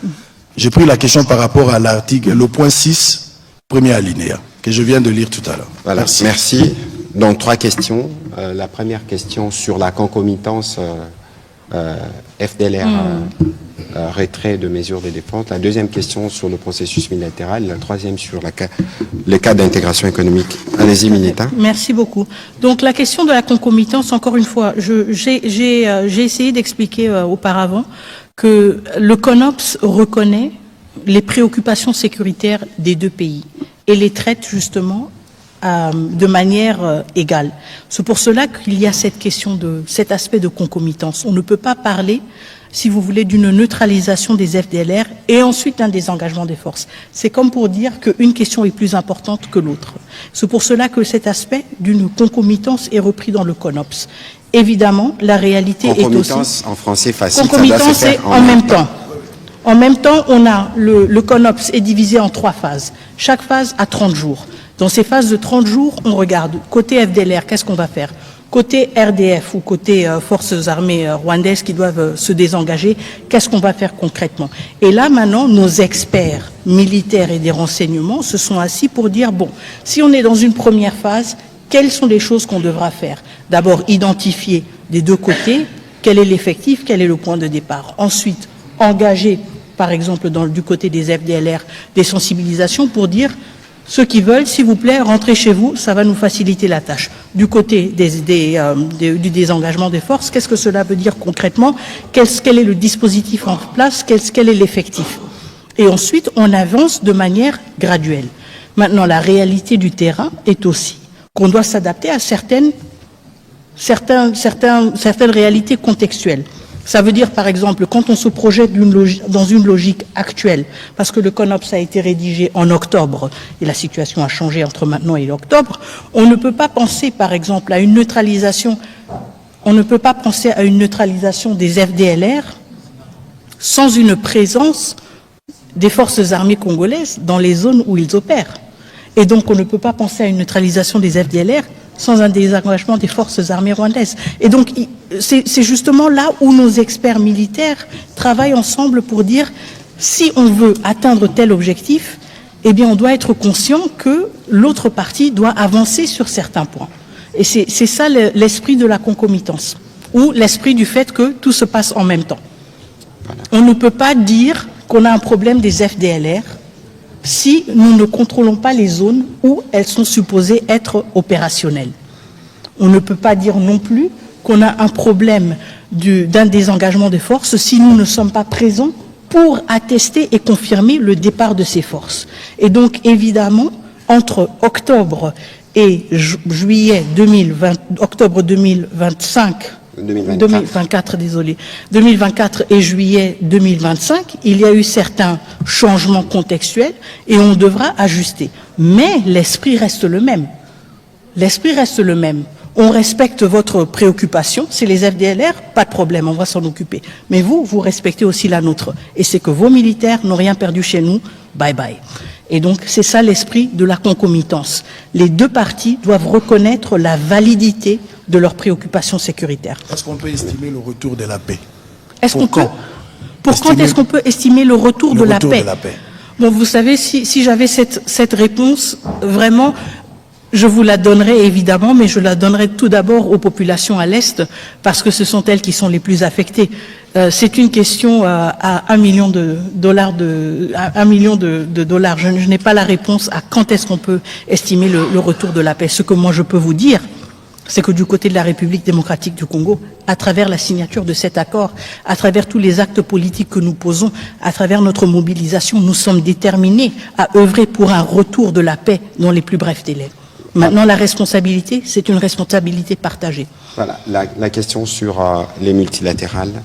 J'ai pris la question par rapport à l'article, le point 6, premier alinéa, que je viens de lire tout à l'heure.
Voilà. Merci. Donc, 3 questions. La première question sur la concomitance FDLR, retrait de mesures de défense. La deuxième question sur le processus bilatéral. La troisième sur les cas d'intégration économique. Allez-y, Mineta.
Merci beaucoup. Donc la question de la concomitance, encore une fois, j'ai essayé d'expliquer auparavant que le CONOPS reconnaît les préoccupations sécuritaires des deux pays et les traite justement de manière égale. C'est pour cela qu'il y a cette question cet aspect de concomitance. On ne peut pas parler, si vous voulez, d'une neutralisation des FDLR et ensuite d'un désengagement des forces. C'est comme pour dire qu'une question est plus importante que l'autre. C'est pour cela que cet aspect d'une concomitance est repris dans le CONOPS. Évidemment, la réalité est aussi...
Concomitance, en français facile,
concomitance,
ça doit se
c'est
faire
en même temps. En même temps, on a le CONOPS est divisé en 3 phases. Chaque phase a 30 jours. Dans ces phases de 30 jours, on regarde côté FDLR, qu'est-ce qu'on va faire? Côté RDF ou côté forces armées rwandaises qui doivent se désengager, qu'est-ce qu'on va faire concrètement? Et là, maintenant, nos experts militaires et des renseignements se sont assis pour dire, bon, si on est dans une première phase, quelles sont les choses qu'on devra faire? D'abord, identifier des deux côtés, quel est l'effectif, quel est le point de départ. Ensuite, engager, par exemple, du côté des FDLR, des sensibilisations pour dire, ceux qui veulent, s'il vous plaît, rentrez chez vous, ça va nous faciliter la tâche. Du côté du désengagement des forces, qu'est-ce que cela veut dire concrètement? Quel est le dispositif en place? Quel est l'effectif? Et ensuite, on avance de manière graduelle. Maintenant, la réalité du terrain est aussi qu'on doit s'adapter à certaines certaines réalités contextuelles. Ça veut dire, par exemple, quand on se projette dans une logique actuelle, parce que le CONOPS a été rédigé en octobre, et la situation a changé entre maintenant et octobre, on ne peut pas penser, par exemple, à une neutralisation, des FDLR sans une présence des forces armées congolaises dans les zones où ils opèrent. Et donc, on ne peut pas penser à une neutralisation des FDLR sans un désengagement des forces armées rwandaises. Et donc, c'est justement là où nos experts militaires travaillent ensemble pour dire, si on veut atteindre tel objectif, eh bien, on doit être conscient que l'autre partie doit avancer sur certains points. Et c'est ça l'esprit de la concomitance, ou l'esprit du fait que tout se passe en même temps. Voilà. On ne peut pas dire qu'on a un problème des FDLR si nous ne contrôlons pas les zones où elles sont supposées être opérationnelles. On ne peut pas dire non plus qu'on a un problème d'un désengagement des forces si nous ne sommes pas présents pour attester et confirmer le départ de ces forces. Et donc, évidemment, entre octobre et juillet 2024 et juillet 2025, il y a eu certains changements contextuels et on devra ajuster. Mais l'esprit reste le même. L'esprit reste le même. On respecte votre préoccupation, c'est les FDLR, pas de problème, on va s'en occuper. Mais vous respectez aussi la nôtre. Et c'est que vos militaires n'ont rien perdu chez nous, bye bye. Et donc, c'est ça l'esprit de la concomitance. Les deux parties doivent reconnaître la validité de leurs préoccupations sécuritaires.
Est-ce qu'on peut estimer le retour de la paix?
Pour quand est-ce qu'on peut estimer le retour de la paix? Bon, vous savez, si j'avais cette réponse, vraiment, je vous la donnerai évidemment, mais je la donnerai tout d'abord aux populations à l'Est, parce que ce sont elles qui sont les plus affectées. C'est une question à $1 million de dollars. Je n'ai pas la réponse à quand est-ce qu'on peut estimer le retour de la paix. Ce que moi je peux vous dire, c'est que du côté de la République démocratique du Congo, à travers la signature de cet accord, à travers tous les actes politiques que nous posons, à travers notre mobilisation, nous sommes déterminés à œuvrer pour un retour de la paix dans les plus brefs délais. Maintenant, la responsabilité, c'est une responsabilité partagée.
Voilà, la question sur les multilatérales.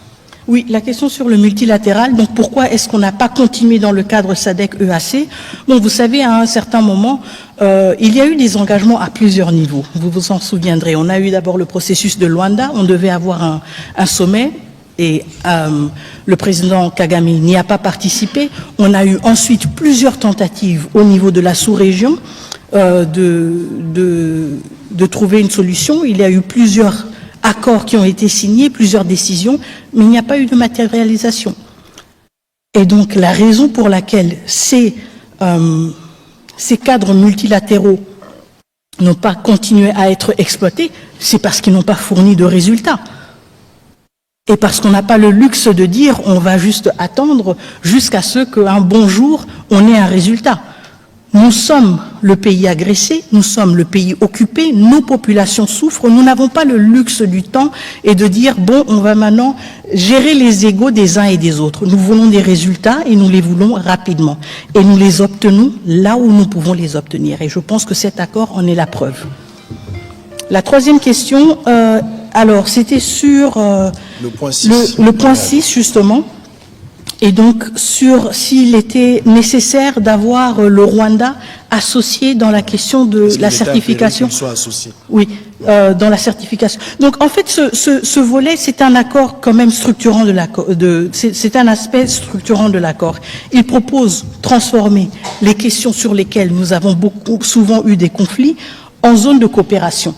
Oui, la question sur le multilatéral, donc pourquoi est-ce qu'on n'a pas continué dans le cadre SADC-EAC? Bon, vous savez, à un certain moment, il y a eu des engagements à plusieurs niveaux. Vous vous en souviendrez. On a eu d'abord le processus de Luanda, on devait avoir un sommet, et le président Kagame n'y a pas participé. On a eu ensuite plusieurs tentatives au niveau de la sous-région de trouver une solution. Il y a eu plusieurs accords qui ont été signés, plusieurs décisions, mais il n'y a pas eu de matérialisation. Et donc la raison pour laquelle ces cadres multilatéraux n'ont pas continué à être exploités, c'est parce qu'ils n'ont pas fourni de résultats. Et parce qu'on n'a pas le luxe de dire on va juste attendre jusqu'à ce qu'un bon jour on ait un résultat. Nous sommes le pays agressé, nous sommes le pays occupé, nos populations souffrent, nous n'avons pas le luxe du temps et de dire bon, on va maintenant gérer les égos des uns et des autres. Nous voulons des résultats et nous les voulons rapidement. Et nous les obtenons là où nous pouvons les obtenir. Et je pense que cet accord en est la preuve. La troisième question, alors c'était sur le point 6 justement. Et donc, sur s'il était nécessaire d'avoir le Rwanda associé dans la question de la certification.
Qu'il soit associé.
Oui, dans la certification. Donc, en fait, ce volet, c'est un accord quand même structurant de l'accord. C'est un aspect structurant de l'accord. Il propose transformer les questions sur lesquelles nous avons souvent eu des conflits en zone de coopération.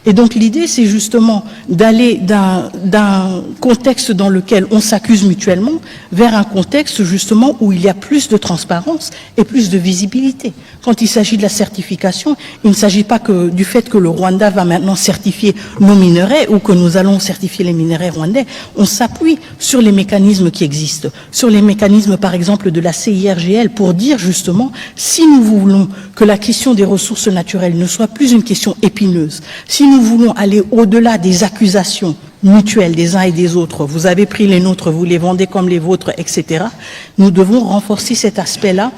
Et donc l'idée, c'est justement d'aller d'un contexte dans lequel on s'accuse mutuellement vers un contexte justement où il y a plus de transparence et plus de visibilité. Quand il s'agit de la certification, il ne s'agit pas que du fait que le Rwanda va maintenant certifier nos minerais ou que nous allons certifier les minerais rwandais. On s'appuie sur les mécanismes qui existent, sur les mécanismes par exemple de la CIRGL pour dire justement si nous voulons que la question des ressources naturelles ne soit plus une question épineuse, si nous voulons aller au-delà des accusations mutuelles des uns et des autres, vous avez pris les nôtres, vous les vendez comme les vôtres, etc., nous devons renforcer cet aspect-là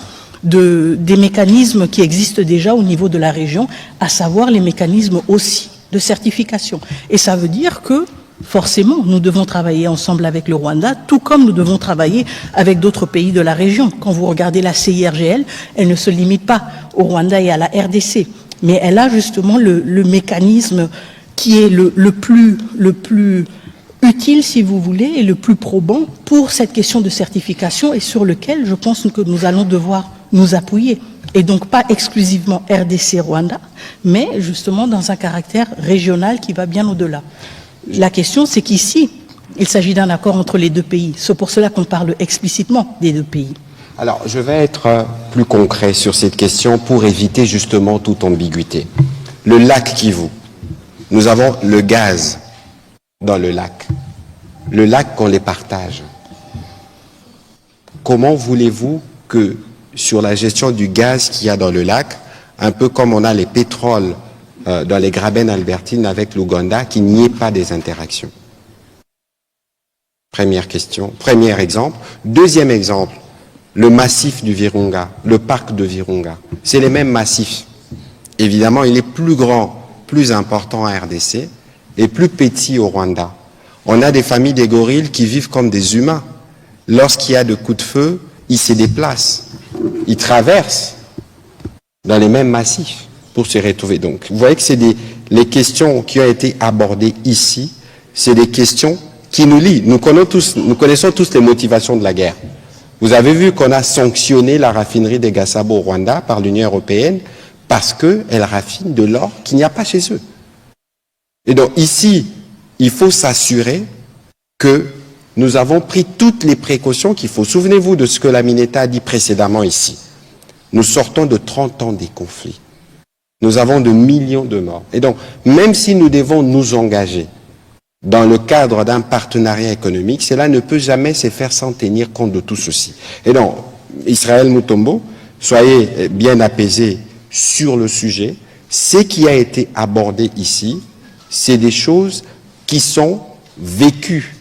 des mécanismes qui existent déjà au niveau de la région, à savoir les mécanismes aussi de certification. Et ça veut dire que, forcément, nous devons travailler ensemble avec le Rwanda, tout comme nous devons travailler avec d'autres pays de la région. Quand vous regardez la CIRGL, elle ne se limite pas au Rwanda et à la RDC, mais elle a justement le mécanisme qui est le plus utile, si vous voulez, et le plus probant pour cette question de certification et sur lequel je pense que nous allons devoir nous appuyer. Et donc pas exclusivement RDC-Rwanda, mais justement dans un caractère régional qui va bien au-delà. La question, c'est qu'ici, il s'agit d'un accord entre les deux pays. C'est pour cela qu'on parle explicitement des deux pays.
Alors, je vais être plus concret sur cette question pour éviter justement toute ambiguïté. Le lac Kivu, nous avons le gaz dans le lac. Le lac, qu'on les partage. Comment voulez-vous que sur la gestion du gaz qu'il y a dans le lac, un peu comme on a les pétroles dans les Graben albertines avec l'Ouganda, qu'il n'y ait pas des interactions? Première question, premier exemple. Deuxième exemple, le massif du Virunga, le parc de Virunga. C'est les mêmes massifs. Évidemment, il est plus grand, plus important à RDC et plus petit au Rwanda. On a des familles des gorilles qui vivent comme des humains. Lorsqu'il y a de coups de feu, ils se déplacent. Ils traversent dans les mêmes massifs pour se retrouver. Donc, vous voyez que c'est les questions qui ont été abordées ici, c'est des questions qui nous lient. Nous connaissons tous les motivations de la guerre. Vous avez vu qu'on a sanctionné la raffinerie de Gasabo au Rwanda par l'Union européenne parce qu'elle raffine de l'or qu'il n'y a pas chez eux. Et donc ici, il faut s'assurer que nous avons pris toutes les précautions qu'il faut. Souvenez-vous de ce que la Mineta a dit précédemment ici. Nous sortons de 30 ans des conflits. Nous avons de millions de morts. Et donc, même si nous devons nous engager dans le cadre d'un partenariat économique, cela ne peut jamais se faire sans tenir compte de tout ceci. Et donc, Israël Mutombo, soyez bien apaisés sur le sujet. Ce qui a été abordé ici, c'est des choses qui sont vécues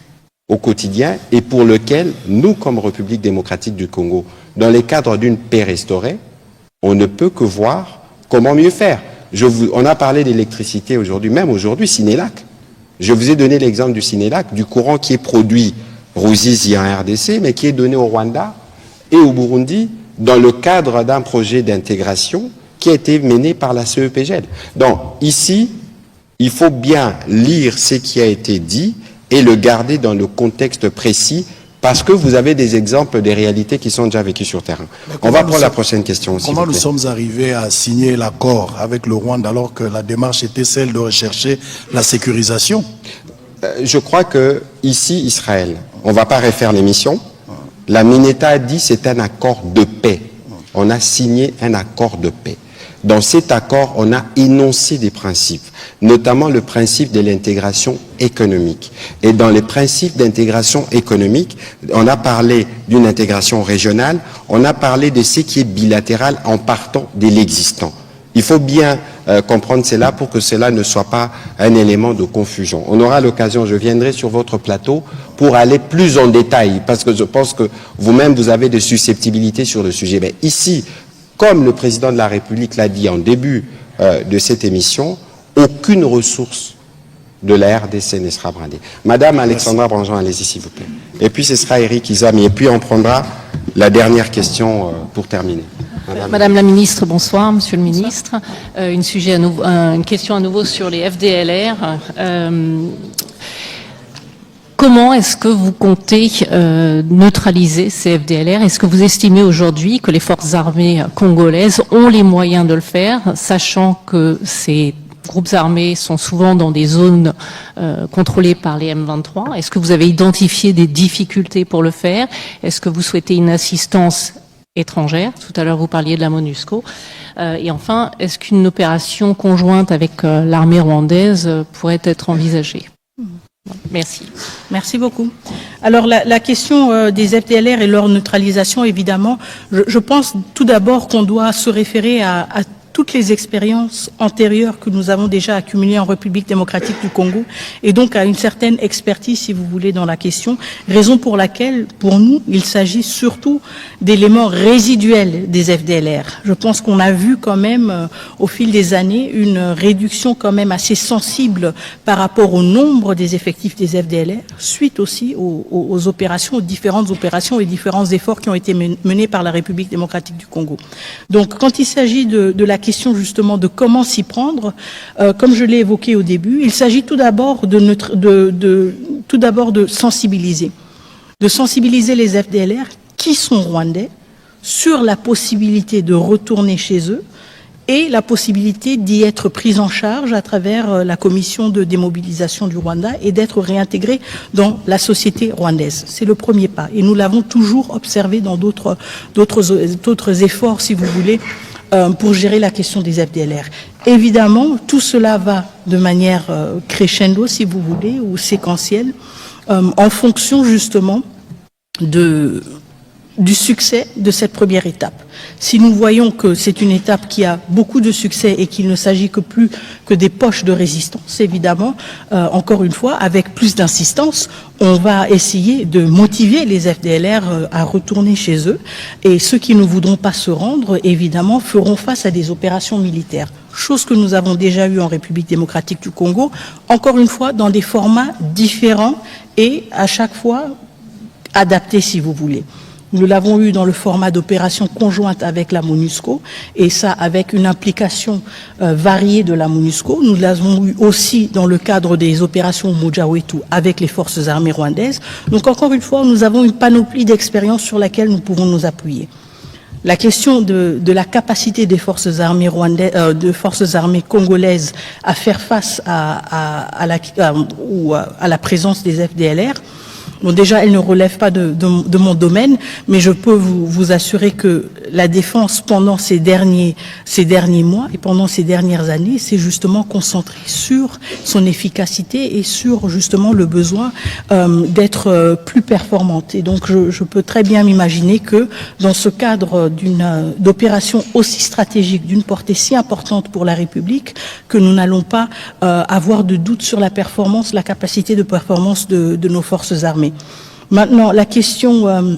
au quotidien et pour lequel nous, comme République démocratique du Congo, dans le cadre d'une paix restaurée, on ne peut que voir comment mieux faire. On a parlé d'électricité aujourd'hui, même aujourd'hui, Sénélac. Je vous ai donné l'exemple du Sénélac, du courant qui est produit Ruzizi en RDC, mais qui est donné au Rwanda et au Burundi dans le cadre d'un projet d'intégration qui a été mené par la CEPGL. Donc ici, il faut bien lire ce qui a été dit et le garder dans le contexte précis parce que vous avez des exemples des réalités qui sont déjà vécues sur terrain. On va prendre la prochaine question aussi.
Comment nous sommes arrivés à signer l'accord avec le Rwanda alors que la démarche était celle de rechercher la sécurisation?
Je crois que ici, Israël, on ne va pas refaire l'émission. La Mineta a dit que c'est un accord de paix. On a signé un accord de paix. Dans cet accord, on a énoncé des principes, notamment le principe de l'intégration économique. Et dans les principes d'intégration économique, on a parlé d'une intégration régionale, on a parlé de ce qui est bilatéral en partant de l'existant. Il faut bien comprendre cela pour que cela ne soit pas un élément de confusion. On aura l'occasion, je viendrai sur votre plateau pour aller plus en détail, parce que je pense que vous-même, vous avez des susceptibilités sur le sujet. Mais ici, comme le président de la République l'a dit en début de cette émission, aucune ressource de la RDC ne sera brandée. Madame Alexandra Branjon, allez-y s'il vous plaît. Et puis ce sera Eric Izami. Et puis on prendra la dernière question pour terminer.
Madame la ministre, bonsoir. Monsieur le ministre, une question à nouveau sur les FDLR. Comment est-ce que vous comptez neutraliser ces FDLR? Est-ce que vous estimez aujourd'hui que les forces armées congolaises ont les moyens de le faire, sachant que ces groupes armés sont souvent dans des zones contrôlées par les M23? Est-ce que vous avez identifié des difficultés pour le faire? Est-ce que vous souhaitez une assistance étrangère? Tout à l'heure, vous parliez de la MONUSCO. Et enfin, est-ce qu'une opération conjointe avec l'armée rwandaise pourrait être envisagée? Merci.
Merci beaucoup. Alors la question des FDLR et leur neutralisation, évidemment, je pense tout d'abord qu'on doit se référer à toutes les expériences antérieures que nous avons déjà accumulées en République démocratique du Congo et donc à une certaine expertise, si vous voulez, dans la question, raison pour laquelle, pour nous, il s'agit surtout d'éléments résiduels des FDLR. Je pense qu'on a vu quand même, au fil des années, une réduction quand même assez sensible par rapport au nombre des effectifs des FDLR, suite aussi aux opérations, aux différentes opérations et différents efforts qui ont été menés par la République démocratique du Congo. Donc, quand il s'agit de la question justement de comment s'y prendre, comme je l'ai évoqué au début, il s'agit tout d'abord de sensibiliser les FDLR qui sont rwandais sur la possibilité de retourner chez eux et la possibilité d'y être pris en charge à travers la commission de démobilisation du Rwanda et d'être réintégrés dans la société rwandaise. C'est le premier pas. Et nous l'avons toujours observé dans d'autres efforts, si vous voulez, pour gérer la question des FDLR. Évidemment, tout cela va de manière crescendo, si vous voulez, ou séquentielle, en fonction justement du succès de cette première étape. Si nous voyons que c'est une étape qui a beaucoup de succès et qu'il ne s'agit plus que des poches de résistance, évidemment, encore une fois, avec plus d'insistance, on va essayer de motiver les FDLR à retourner chez eux et ceux qui ne voudront pas se rendre, évidemment, feront face à des opérations militaires. Chose que nous avons déjà eue en République démocratique du Congo, encore une fois, dans des formats différents et à chaque fois adaptés, si vous voulez. Nous l'avons eu dans le format d'opération conjointe avec la MONUSCO, et ça avec une implication variée de la MONUSCO. Nous l'avons eu aussi dans le cadre des opérations Mojawetu avec les forces armées rwandaises. Donc encore une fois, nous avons une panoplie d'expériences sur laquelle nous pouvons nous appuyer. La question de la capacité des forces armées congolaises à faire face à la présence des FDLR. Bon, déjà, elle ne relève pas de mon domaine, mais je peux vous assurer que la défense, pendant ces derniers mois et pendant ces dernières années, s'est justement concentrée sur son efficacité et sur justement le besoin d'être plus performante. Et donc, je peux très bien m'imaginer que dans ce cadre d'opération aussi stratégique, d'une portée si importante pour la République, que nous n'allons pas avoir de doute sur la performance, la capacité de performance de nos forces armées. Maintenant, la question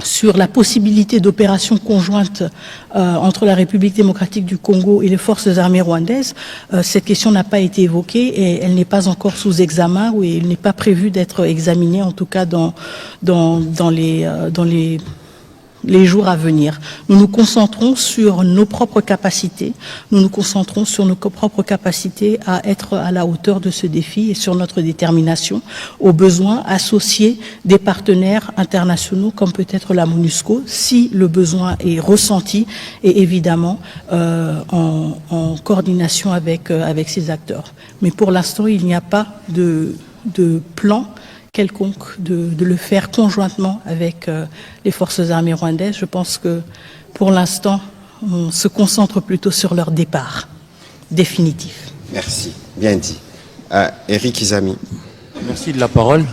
sur la possibilité d'opérations conjointes entre la République démocratique du Congo et les forces armées rwandaises, cette question n'a pas été évoquée et elle n'est pas encore sous examen ou elle n'est pas prévue d'être examinée, en tout cas dans les jours à venir. Nous nous concentrons sur nos propres capacités, à être à la hauteur de ce défi et sur notre détermination, au besoin associer des partenaires internationaux comme peut-être la MONUSCO, si le besoin est ressenti et évidemment en coordination avec ces acteurs. Mais pour l'instant, il n'y a pas de plan quelconque de le faire conjointement avec les forces armées rwandaises. Je pense que pour l'instant, on se concentre plutôt sur leur départ définitif.
Merci, bien dit. Éric Izami.
Merci de la parole.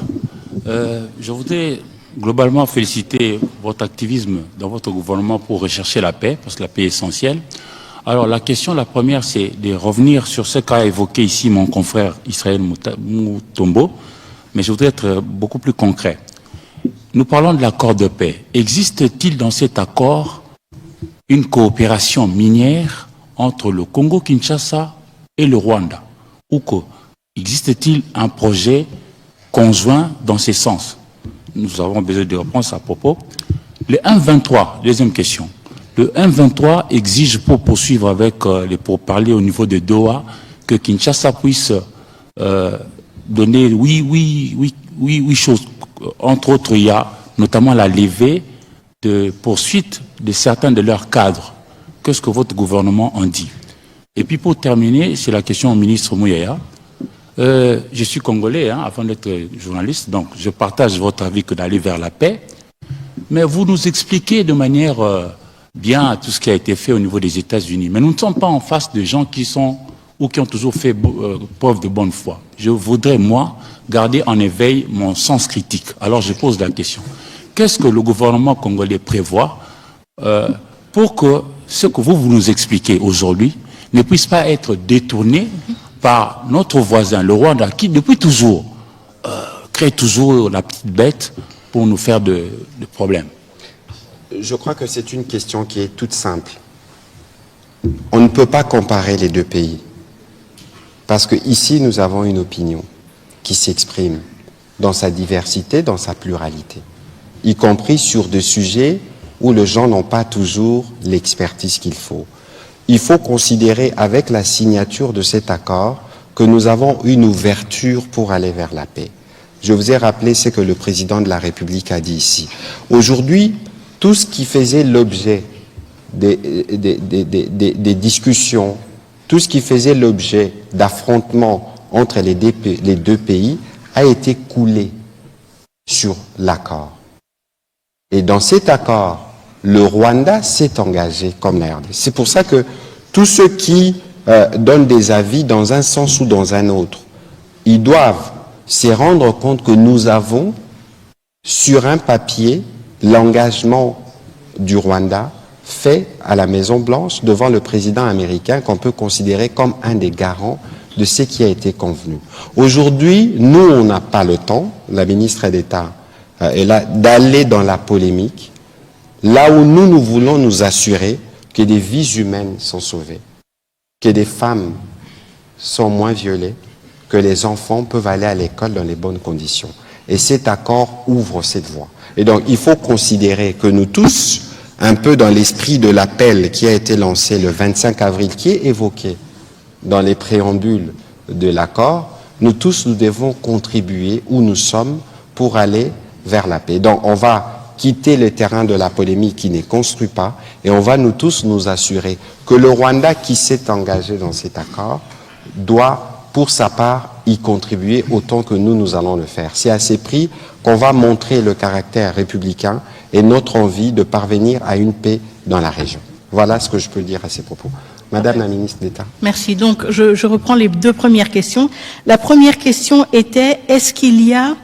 Je voudrais globalement féliciter votre activisme dans votre gouvernement pour rechercher la paix, parce que la paix est essentielle. Alors la question, la première, c'est de revenir sur ce qu'a évoqué ici mon confrère Israël Mutombo, mais je voudrais être beaucoup plus concret. Nous parlons de l'accord de paix. Existe-t-il dans cet accord une coopération minière entre le Congo-Kinshasa et le Rwanda? Ou existe-t-il un projet conjoint dans ces sens? Nous avons besoin de réponses à propos. Le 1.23, deuxième question. Le 1.23 exige pour poursuivre avec les pourparlers au niveau de Doha que Kinshasa puisse donner oui choses. Entre autres, il y a notamment la levée de poursuite de certains de leurs cadres. Qu'est-ce que votre gouvernement en dit? Et puis pour terminer, c'est la question au ministre Mouyaya. Je suis congolais, avant d'être journaliste, donc je partage votre avis que d'aller vers la paix. Mais vous nous expliquez de manière bien tout ce qui a été fait au niveau des États-Unis. Mais nous ne sommes pas en face de gens qui sont ou qui ont toujours fait preuve de bonne foi. Je voudrais, moi, garder en éveil mon sens critique. Alors je pose la question. Qu'est-ce que le gouvernement congolais prévoit pour que ce que vous nous expliquez aujourd'hui ne puisse pas être détourné par notre voisin, le Rwanda, qui depuis toujours crée toujours la petite bête pour nous faire de problèmes.
Je crois que c'est une question qui est toute simple. On ne peut pas comparer les deux pays. Parce qu'ici, nous avons une opinion qui s'exprime dans sa diversité, dans sa pluralité, y compris sur des sujets où les gens n'ont pas toujours l'expertise qu'il faut. Il faut considérer avec la signature de cet accord que nous avons une ouverture pour aller vers la paix. Je vous ai rappelé ce que le président de la République a dit ici. Aujourd'hui, tout ce qui faisait l'objet des discussions, tout ce qui faisait l'objet d'affrontements entre les deux pays a été coulé sur l'accord. Et dans cet accord, le Rwanda s'est engagé comme la RDC. C'est pour ça que tous ceux qui donnent des avis dans un sens ou dans un autre, ils doivent se rendre compte que nous avons sur un papier l'engagement du Rwanda fait à la Maison-Blanche devant le président américain qu'on peut considérer comme un des garants de ce qui a été convenu. Aujourd'hui, nous, on n'a pas le temps, la ministre d'État est là, d'aller dans la polémique, là où nous voulons nous assurer que des vies humaines sont sauvées, que des femmes sont moins violées, que les enfants peuvent aller à l'école dans les bonnes conditions. Et cet accord ouvre cette voie. Et donc, il faut considérer que nous tous, un peu dans l'esprit de l'appel qui a été lancé le 25 avril, qui est évoqué dans les préambules de l'accord, nous tous, nous devons contribuer où nous sommes pour aller vers la paix. Donc, on va quitter le terrain de la polémique qui ne construit pas et on va nous tous nous assurer que le Rwanda qui s'est engagé dans cet accord doit, pour sa part, y contribuer autant que nous allons le faire. C'est à ces prix qu'on va montrer le caractère républicain et notre envie de parvenir à une paix dans la région. Voilà ce que je peux dire à ces propos. Madame la ministre d'État.
Merci. Donc, je reprends les deux premières questions. La première question était, est-ce qu'il y a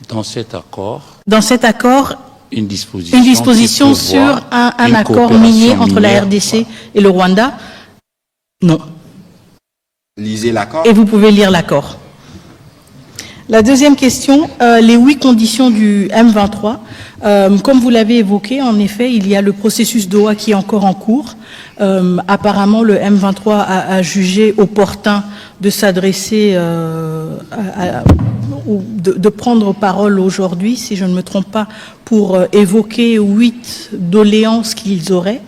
dans cet accord une disposition sur un accord minier entre la RDC et le Rwanda? Non.
Lisez l'accord.
Et vous pouvez lire l'accord. La deuxième question, les 8 conditions du M23. Comme vous l'avez évoqué, en effet, il y a le processus Doha qui est encore en cours. Apparemment, le M23 a jugé opportun de s'adresser, ou de prendre parole aujourd'hui, si je ne me trompe pas, pour évoquer 8 doléances qu'ils auraient.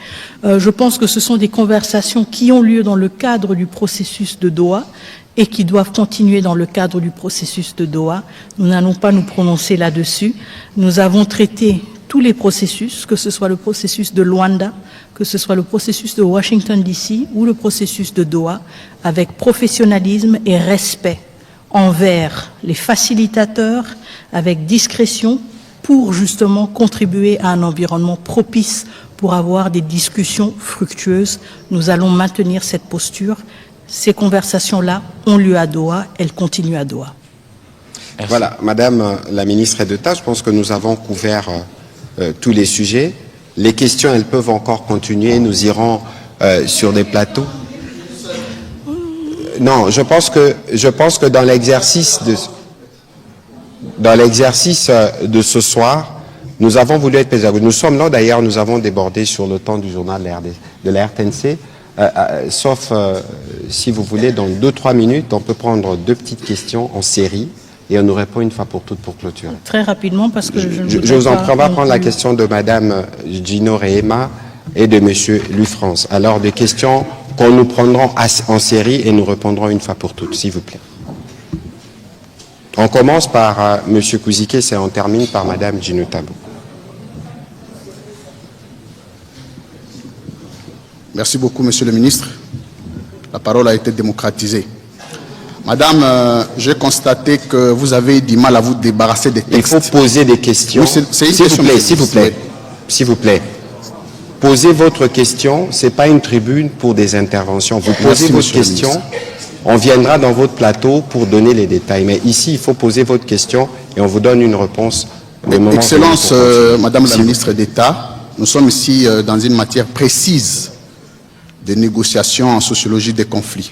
Je pense que ce sont des conversations qui ont lieu dans le cadre du processus de Doha et qui doivent continuer dans le cadre du processus de Doha. Nous n'allons pas nous prononcer là-dessus. Nous avons traité tous les processus, que ce soit le processus de Luanda, que ce soit le processus de Washington DC ou le processus de Doha, avec professionnalisme et respect envers les facilitateurs, avec discrétion, pour justement contribuer à un environnement propice pour avoir des discussions fructueuses. Nous allons maintenir cette posture. Ces conversations-là ont lieu à Doha, elles continuent à Doha.
Merci. Voilà, Madame la ministre d'État, je pense que nous avons couvert tous les sujets. Les questions, elles peuvent encore continuer. Nous irons sur des plateaux. Non, je pense que dans l'exercice de ce soir, nous avons voulu être pédagogiques. Nous sommes là, d'ailleurs, nous avons débordé sur le temps du journal de la RTNC. Sauf, si vous voulez, dans 2-3 minutes, on peut prendre 2 petites questions en série et on nous répond une fois pour toutes pour clôturer.
Très rapidement, parce que
je vous en prie, on va prendre la question de Madame Gino Rehema et de Monsieur Louis France. Alors, des questions qu'on nous prendrons en série et nous répondrons une fois pour toutes, s'il vous plaît. On commence par Monsieur Kouzike et on termine par Madame Gino Tabo.
Merci beaucoup, Monsieur le ministre. La parole a été démocratisée. Madame, j'ai constaté que vous avez du mal à vous débarrasser des textes.
Il faut poser des questions.
Oui,
s'il vous plaît. Posez votre question. Ce n'est pas une tribune pour des interventions. Vous posez votre question. On viendra dans votre plateau pour donner les détails. Mais ici, il faut poser votre question et on vous donne une réponse.
Excellence, Madame la ministre d'État, nous sommes ici dans une matière précise de négociation en sociologie des conflits.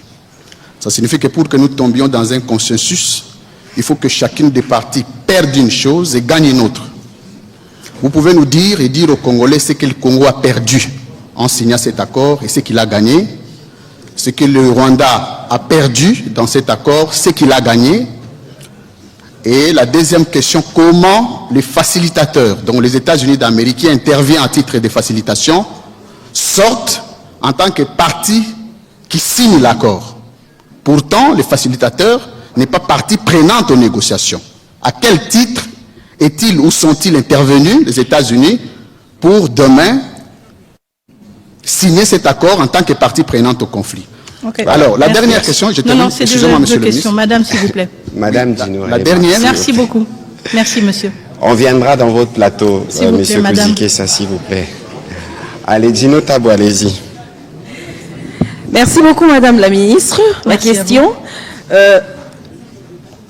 Ça signifie que pour que nous tombions dans un consensus, il faut que chacune des parties perde une chose et gagne une autre. Vous pouvez nous dire et dire aux Congolais ce que le Congo a perdu en signant cet accord et ce qu'il a gagné, ce que le Rwanda a perdu dans cet accord, ce qu'il a gagné. Et la deuxième question, comment les facilitateurs, dont les États-Unis d'Amérique qui interviennent à titre de facilitation, sortent en tant que partie qui signe l'accord. Pourtant, le facilitateur n'est pas partie prenante aux négociations. À quel titre est-il ou sont-ils intervenus, les États-Unis, pour demain signer cet accord en tant que partie prenante au conflit?
Okay.
Alors, la
Merci.
dernière question, je termine.
Non, c'est
Excusez-moi, monsieur
deux
le
questions.
ministre.
Madame, s'il vous plaît.
Madame Dino.
La dernière.
Merci beaucoup. Merci, monsieur.
On viendra dans votre plateau,
S'il vous plaît,
monsieur
madame.
Kouzikessa, s'il vous plaît. Allez, Dino Tabo, allez-y.
Merci beaucoup, Madame la Ministre. Ma
Merci à
question,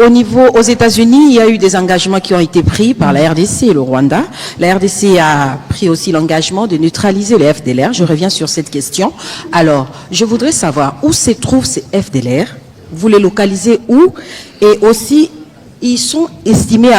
aux États-Unis, il y a eu des engagements qui ont été pris par la RDC et le Rwanda. La RDC a pris aussi l'engagement de neutraliser les FDLR. Je reviens sur cette question. Alors, je voudrais savoir où se trouvent ces FDLR. Vous les localisez où? Et aussi, ils sont estimés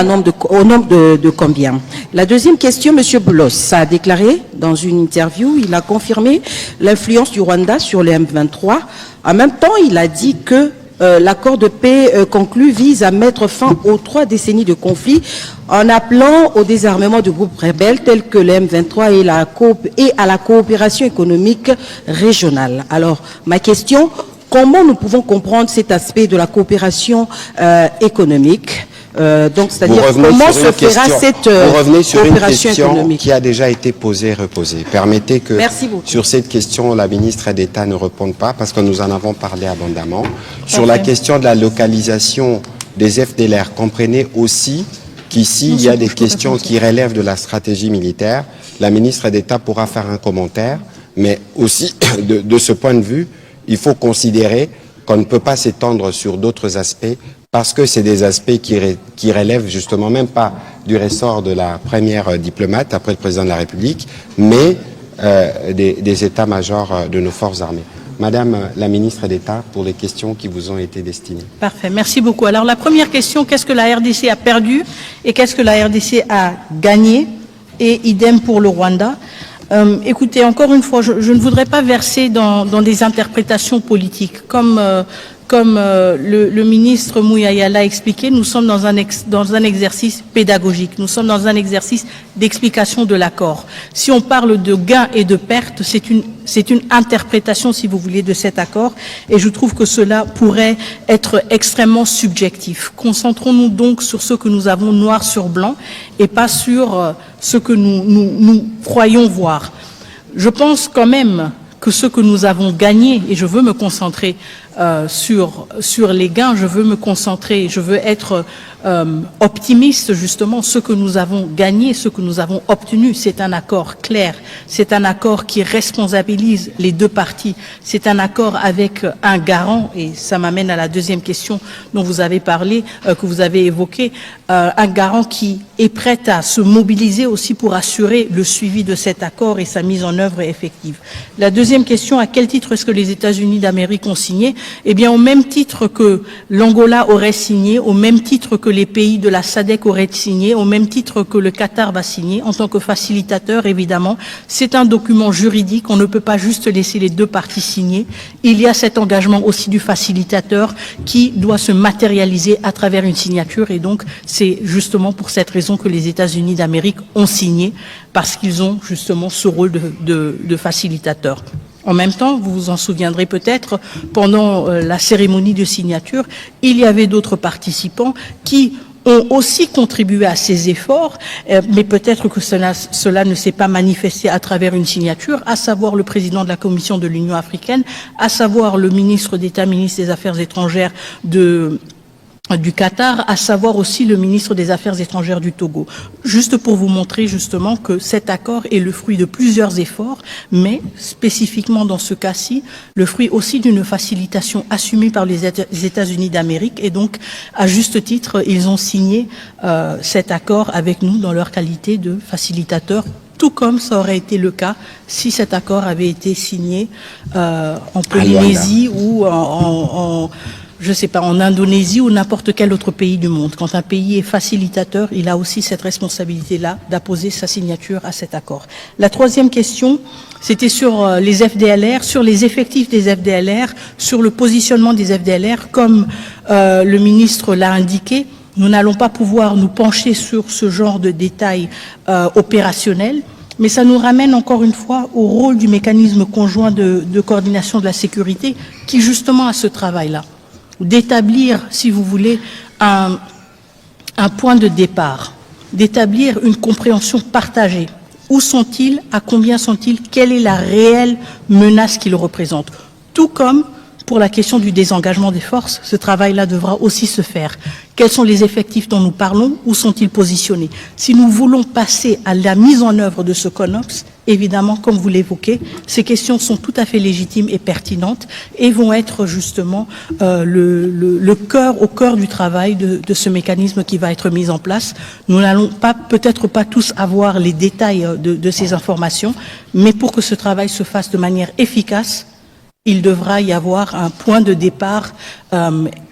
au nombre de combien? La deuxième question, M. Boulos a déclaré dans une interview, il a confirmé l'influence du Rwanda sur les M23. En même temps, il a dit que l'accord de paix conclu vise à mettre fin aux 3 décennies de conflit en appelant au désarmement de groupes rebelles tels que les M23 et à la coopération économique régionale. Alors, ma question, comment nous pouvons comprendre cet aspect de la coopération économique? Donc, c'est-à-dire comment se fera cette
vous revenez sur une
coopération
question
économique?
qui a déjà été posée et reposée. Permettez que sur cette question, la ministre d'État ne réponde pas parce que nous en avons parlé abondamment. Sur la question de la localisation des FDLR, comprenez aussi qu'ici, il y a des questions qui relèvent de la stratégie militaire. La ministre d'État pourra faire un commentaire, mais aussi, de ce point de vue, il faut considérer qu'on ne peut pas s'étendre sur d'autres aspects parce que c'est des aspects qui relèvent justement même pas du ressort de la première diplomate après le président de la République, mais des états-majors de nos forces armées. Madame la ministre d'État, pour les questions qui vous ont été destinées.
Parfait, merci beaucoup. Alors la première question, qu'est-ce que la RDC a perdu et qu'est-ce que la RDC a gagné? Et idem pour le Rwanda. Écoutez, encore une fois, je ne voudrais pas verser dans des interprétations politiques. Comme le ministre Mouyaya l'a expliqué, nous sommes dans un exercice pédagogique, nous sommes dans un exercice d'explication de l'accord. Si on parle de gains et de pertes, c'est une interprétation, si vous voulez, de cet accord, et je trouve que cela pourrait être extrêmement subjectif. Concentrons-nous donc sur ce que nous avons noir sur blanc et pas sur ce que nous croyons voir. Je pense quand même que ce que nous avons gagné, et je veux me concentrer sur les gains, je veux être optimiste justement. Ce que nous avons gagné, ce que nous avons obtenu, c'est un accord clair, c'est un accord qui responsabilise les deux parties, c'est un accord avec un garant, et ça m'amène à la deuxième question dont vous avez parlé, que vous avez évoqué, un garant qui est prêt à se mobiliser aussi pour assurer le suivi de cet accord et sa mise en œuvre effective. La deuxième question, à quel titre est-ce que les États-Unis d'Amérique ont signé? Eh bien, au même titre que l'Angola aurait signé, au même titre que les pays de la SADC auraient signé, au même titre que le Qatar va signer, en tant que facilitateur, évidemment. C'est un document juridique, on ne peut pas juste laisser les deux parties signer. Il y a cet engagement aussi du facilitateur qui doit se matérialiser à travers une signature, et donc c'est justement pour cette raison que les États-Unis d'Amérique ont signé, parce qu'ils ont justement ce rôle de facilitateur. En même temps, vous vous en souviendrez peut-être, pendant la cérémonie de signature, il y avait d'autres participants qui ont aussi contribué à ces efforts, mais peut-être que cela ne s'est pas manifesté à travers une signature, à savoir le président de la Commission de l'Union africaine, à savoir le ministre d'État, ministre des Affaires étrangères du Qatar, à savoir aussi le ministre des Affaires étrangères du Togo. Juste pour vous montrer justement que cet accord est le fruit de plusieurs efforts, mais spécifiquement dans ce cas-ci, le fruit aussi d'une facilitation assumée par les États-Unis d'Amérique, et donc à juste titre, ils ont signé cet accord avec nous dans leur qualité de facilitateur tout comme ça aurait été le cas si cet accord avait été signé en Polynésie ou je sais pas, en Indonésie ou n'importe quel autre pays du monde. Quand un pays est facilitateur, il a aussi cette responsabilité-là d'apposer sa signature à cet accord. La troisième question, c'était sur les FDLR, sur les effectifs des FDLR, sur le positionnement des FDLR. Comme le ministre l'a indiqué, nous n'allons pas pouvoir nous pencher sur ce genre de détails opérationnels, mais ça nous ramène encore une fois au rôle du mécanisme conjoint de coordination de la sécurité qui justement a ce travail-là, d'établir, si vous voulez, un point de départ, d'établir une compréhension partagée. Où sont-ils? À combien sont-ils? Quelle est la réelle menace qu'ils représentent? Tout comme pour la question du désengagement des forces, ce travail-là devra aussi se faire. Quels sont les effectifs dont nous parlons? Où sont-ils positionnés? Si nous voulons passer à la mise en œuvre de ce CONOPS, évidemment, comme vous l'évoquez, ces questions sont tout à fait légitimes et pertinentes et vont être justement au cœur du travail de ce mécanisme qui va être mis en place. Nous n'allons peut-être pas tous avoir les détails de ces informations, mais pour que ce travail se fasse de manière efficace, il devra y avoir un point de départ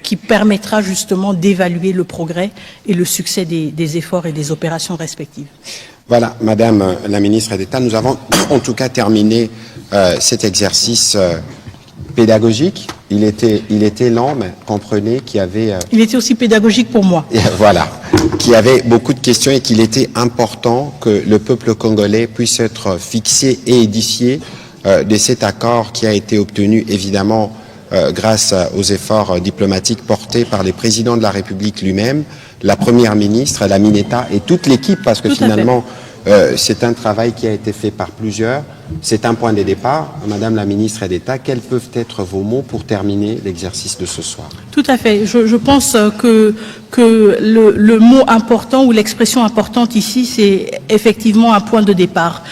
qui permettra justement d'évaluer le progrès et le succès des efforts et des opérations respectives.
Voilà, Madame la ministre d'État, nous avons en tout cas terminé cet exercice pédagogique. Il était lent, mais comprenez qu'il y avait...
Il était aussi pédagogique pour moi.
Voilà, qu'il y avait beaucoup de questions et qu'il était important que le peuple congolais puisse être fixé et édifié de cet accord qui a été obtenu évidemment grâce aux efforts diplomatiques portés par les présidents de la République lui-même, la Première ministre, la Mineta et toute l'équipe, parce que finalement c'est un travail qui a été fait par plusieurs. C'est un point de départ. Madame la ministre d'État, quels peuvent être vos mots pour terminer l'exercice de ce soir?
Tout à fait. Je pense que le mot important ou l'expression importante ici, c'est effectivement un point de départ.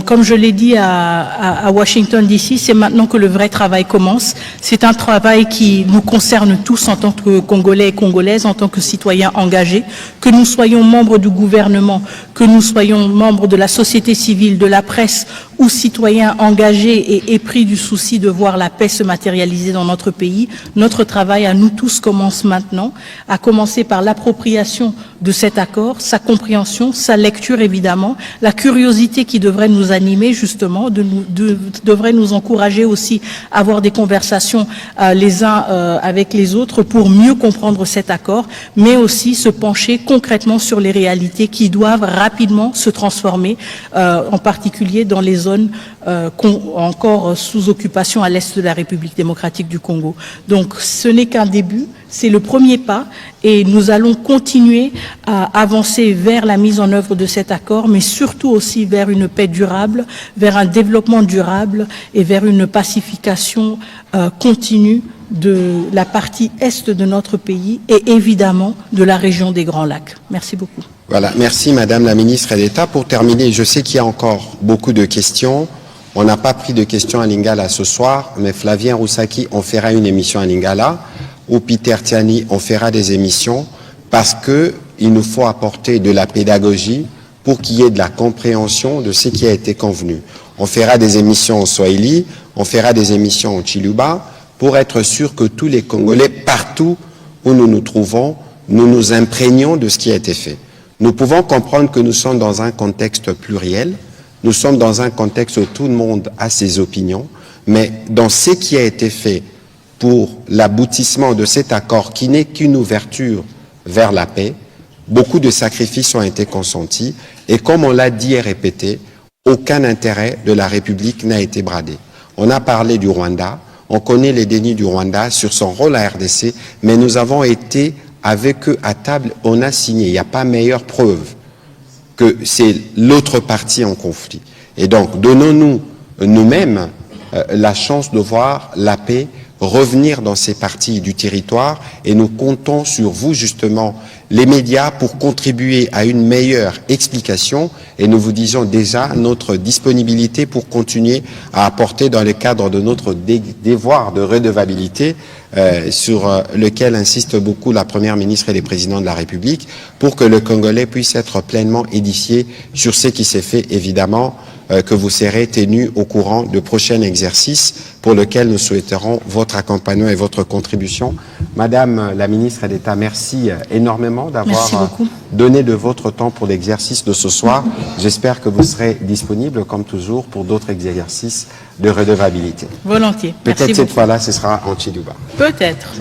Comme je l'ai dit à Washington DC, c'est maintenant que le vrai travail commence. C'est un travail qui nous concerne tous en tant que Congolais et Congolaises, en tant que citoyens engagés, que nous soyons membres du gouvernement, que nous soyons membres de la société civile, de la presse, ou citoyens engagés et épris du souci de voir la paix se matérialiser dans notre pays. Notre travail à nous tous commence maintenant, à commencer par l'appropriation de cet accord, sa compréhension, sa lecture évidemment, la curiosité qui devrait nous animer justement, devrait nous encourager aussi à avoir des conversations les uns avec les autres pour mieux comprendre cet accord, mais aussi se pencher concrètement sur les réalités qui doivent rapidement se transformer, en particulier dans les zones encore sous occupation à l'est de la République démocratique du Congo. Donc ce n'est qu'un début, c'est le premier pas et nous allons continuer à avancer vers la mise en œuvre de cet accord, mais surtout aussi vers une paix durable, vers un développement durable et vers une pacification continue de la partie est de notre pays et évidemment de la région des Grands Lacs. Merci beaucoup.
Voilà, merci Madame la ministre d'État. Pour terminer, je sais qu'il y a encore beaucoup de questions. On n'a pas pris de questions à Lingala ce soir, mais Flavien Roussaki, on fera une émission à Lingala, ou Peter Tiani, on fera des émissions, parce qu'il nous faut apporter de la pédagogie pour qu'il y ait de la compréhension de ce qui a été convenu. On fera des émissions en Swahili, on fera des émissions en Chiluba, pour être sûr que tous les Congolais, partout où nous nous trouvons, nous nous imprégnons de ce qui a été fait. Nous pouvons comprendre que nous sommes dans un contexte pluriel, nous sommes dans un contexte où tout le monde a ses opinions, mais dans ce qui a été fait pour l'aboutissement de cet accord qui n'est qu'une ouverture vers la paix, beaucoup de sacrifices ont été consentis et comme on l'a dit et répété, aucun intérêt de la République n'a été bradé. On a parlé du Rwanda, on connaît les dénis du Rwanda sur son rôle à RDC, mais nous avons été avec eux à table, on a signé. Il n'y a pas meilleure preuve que c'est l'autre partie en conflit. Et donc, donnons-nous nous-mêmes la chance de voir la paix revenir dans ces parties du territoire et nous comptons sur vous, justement, les médias, pour contribuer à une meilleure explication et nous vous disons déjà notre disponibilité pour continuer à apporter dans le cadre de notre devoir de redevabilité sur lequel insiste beaucoup la Première ministre et les présidents de la République, pour que le Congolais puisse être pleinement édifié sur ce qui s'est fait, évidemment, que vous serez tenu au courant de prochains exercices pour lesquels nous souhaiterons votre accompagnement et votre contribution. Madame la ministre d'État, merci énormément d'avoir donné de votre temps pour l'exercice de ce soir. J'espère que vous serez disponible, comme toujours, pour d'autres exercices de redevabilité.
Volontiers.
Peut-être cette fois-là, ce sera en Chiduba.
Peut-être.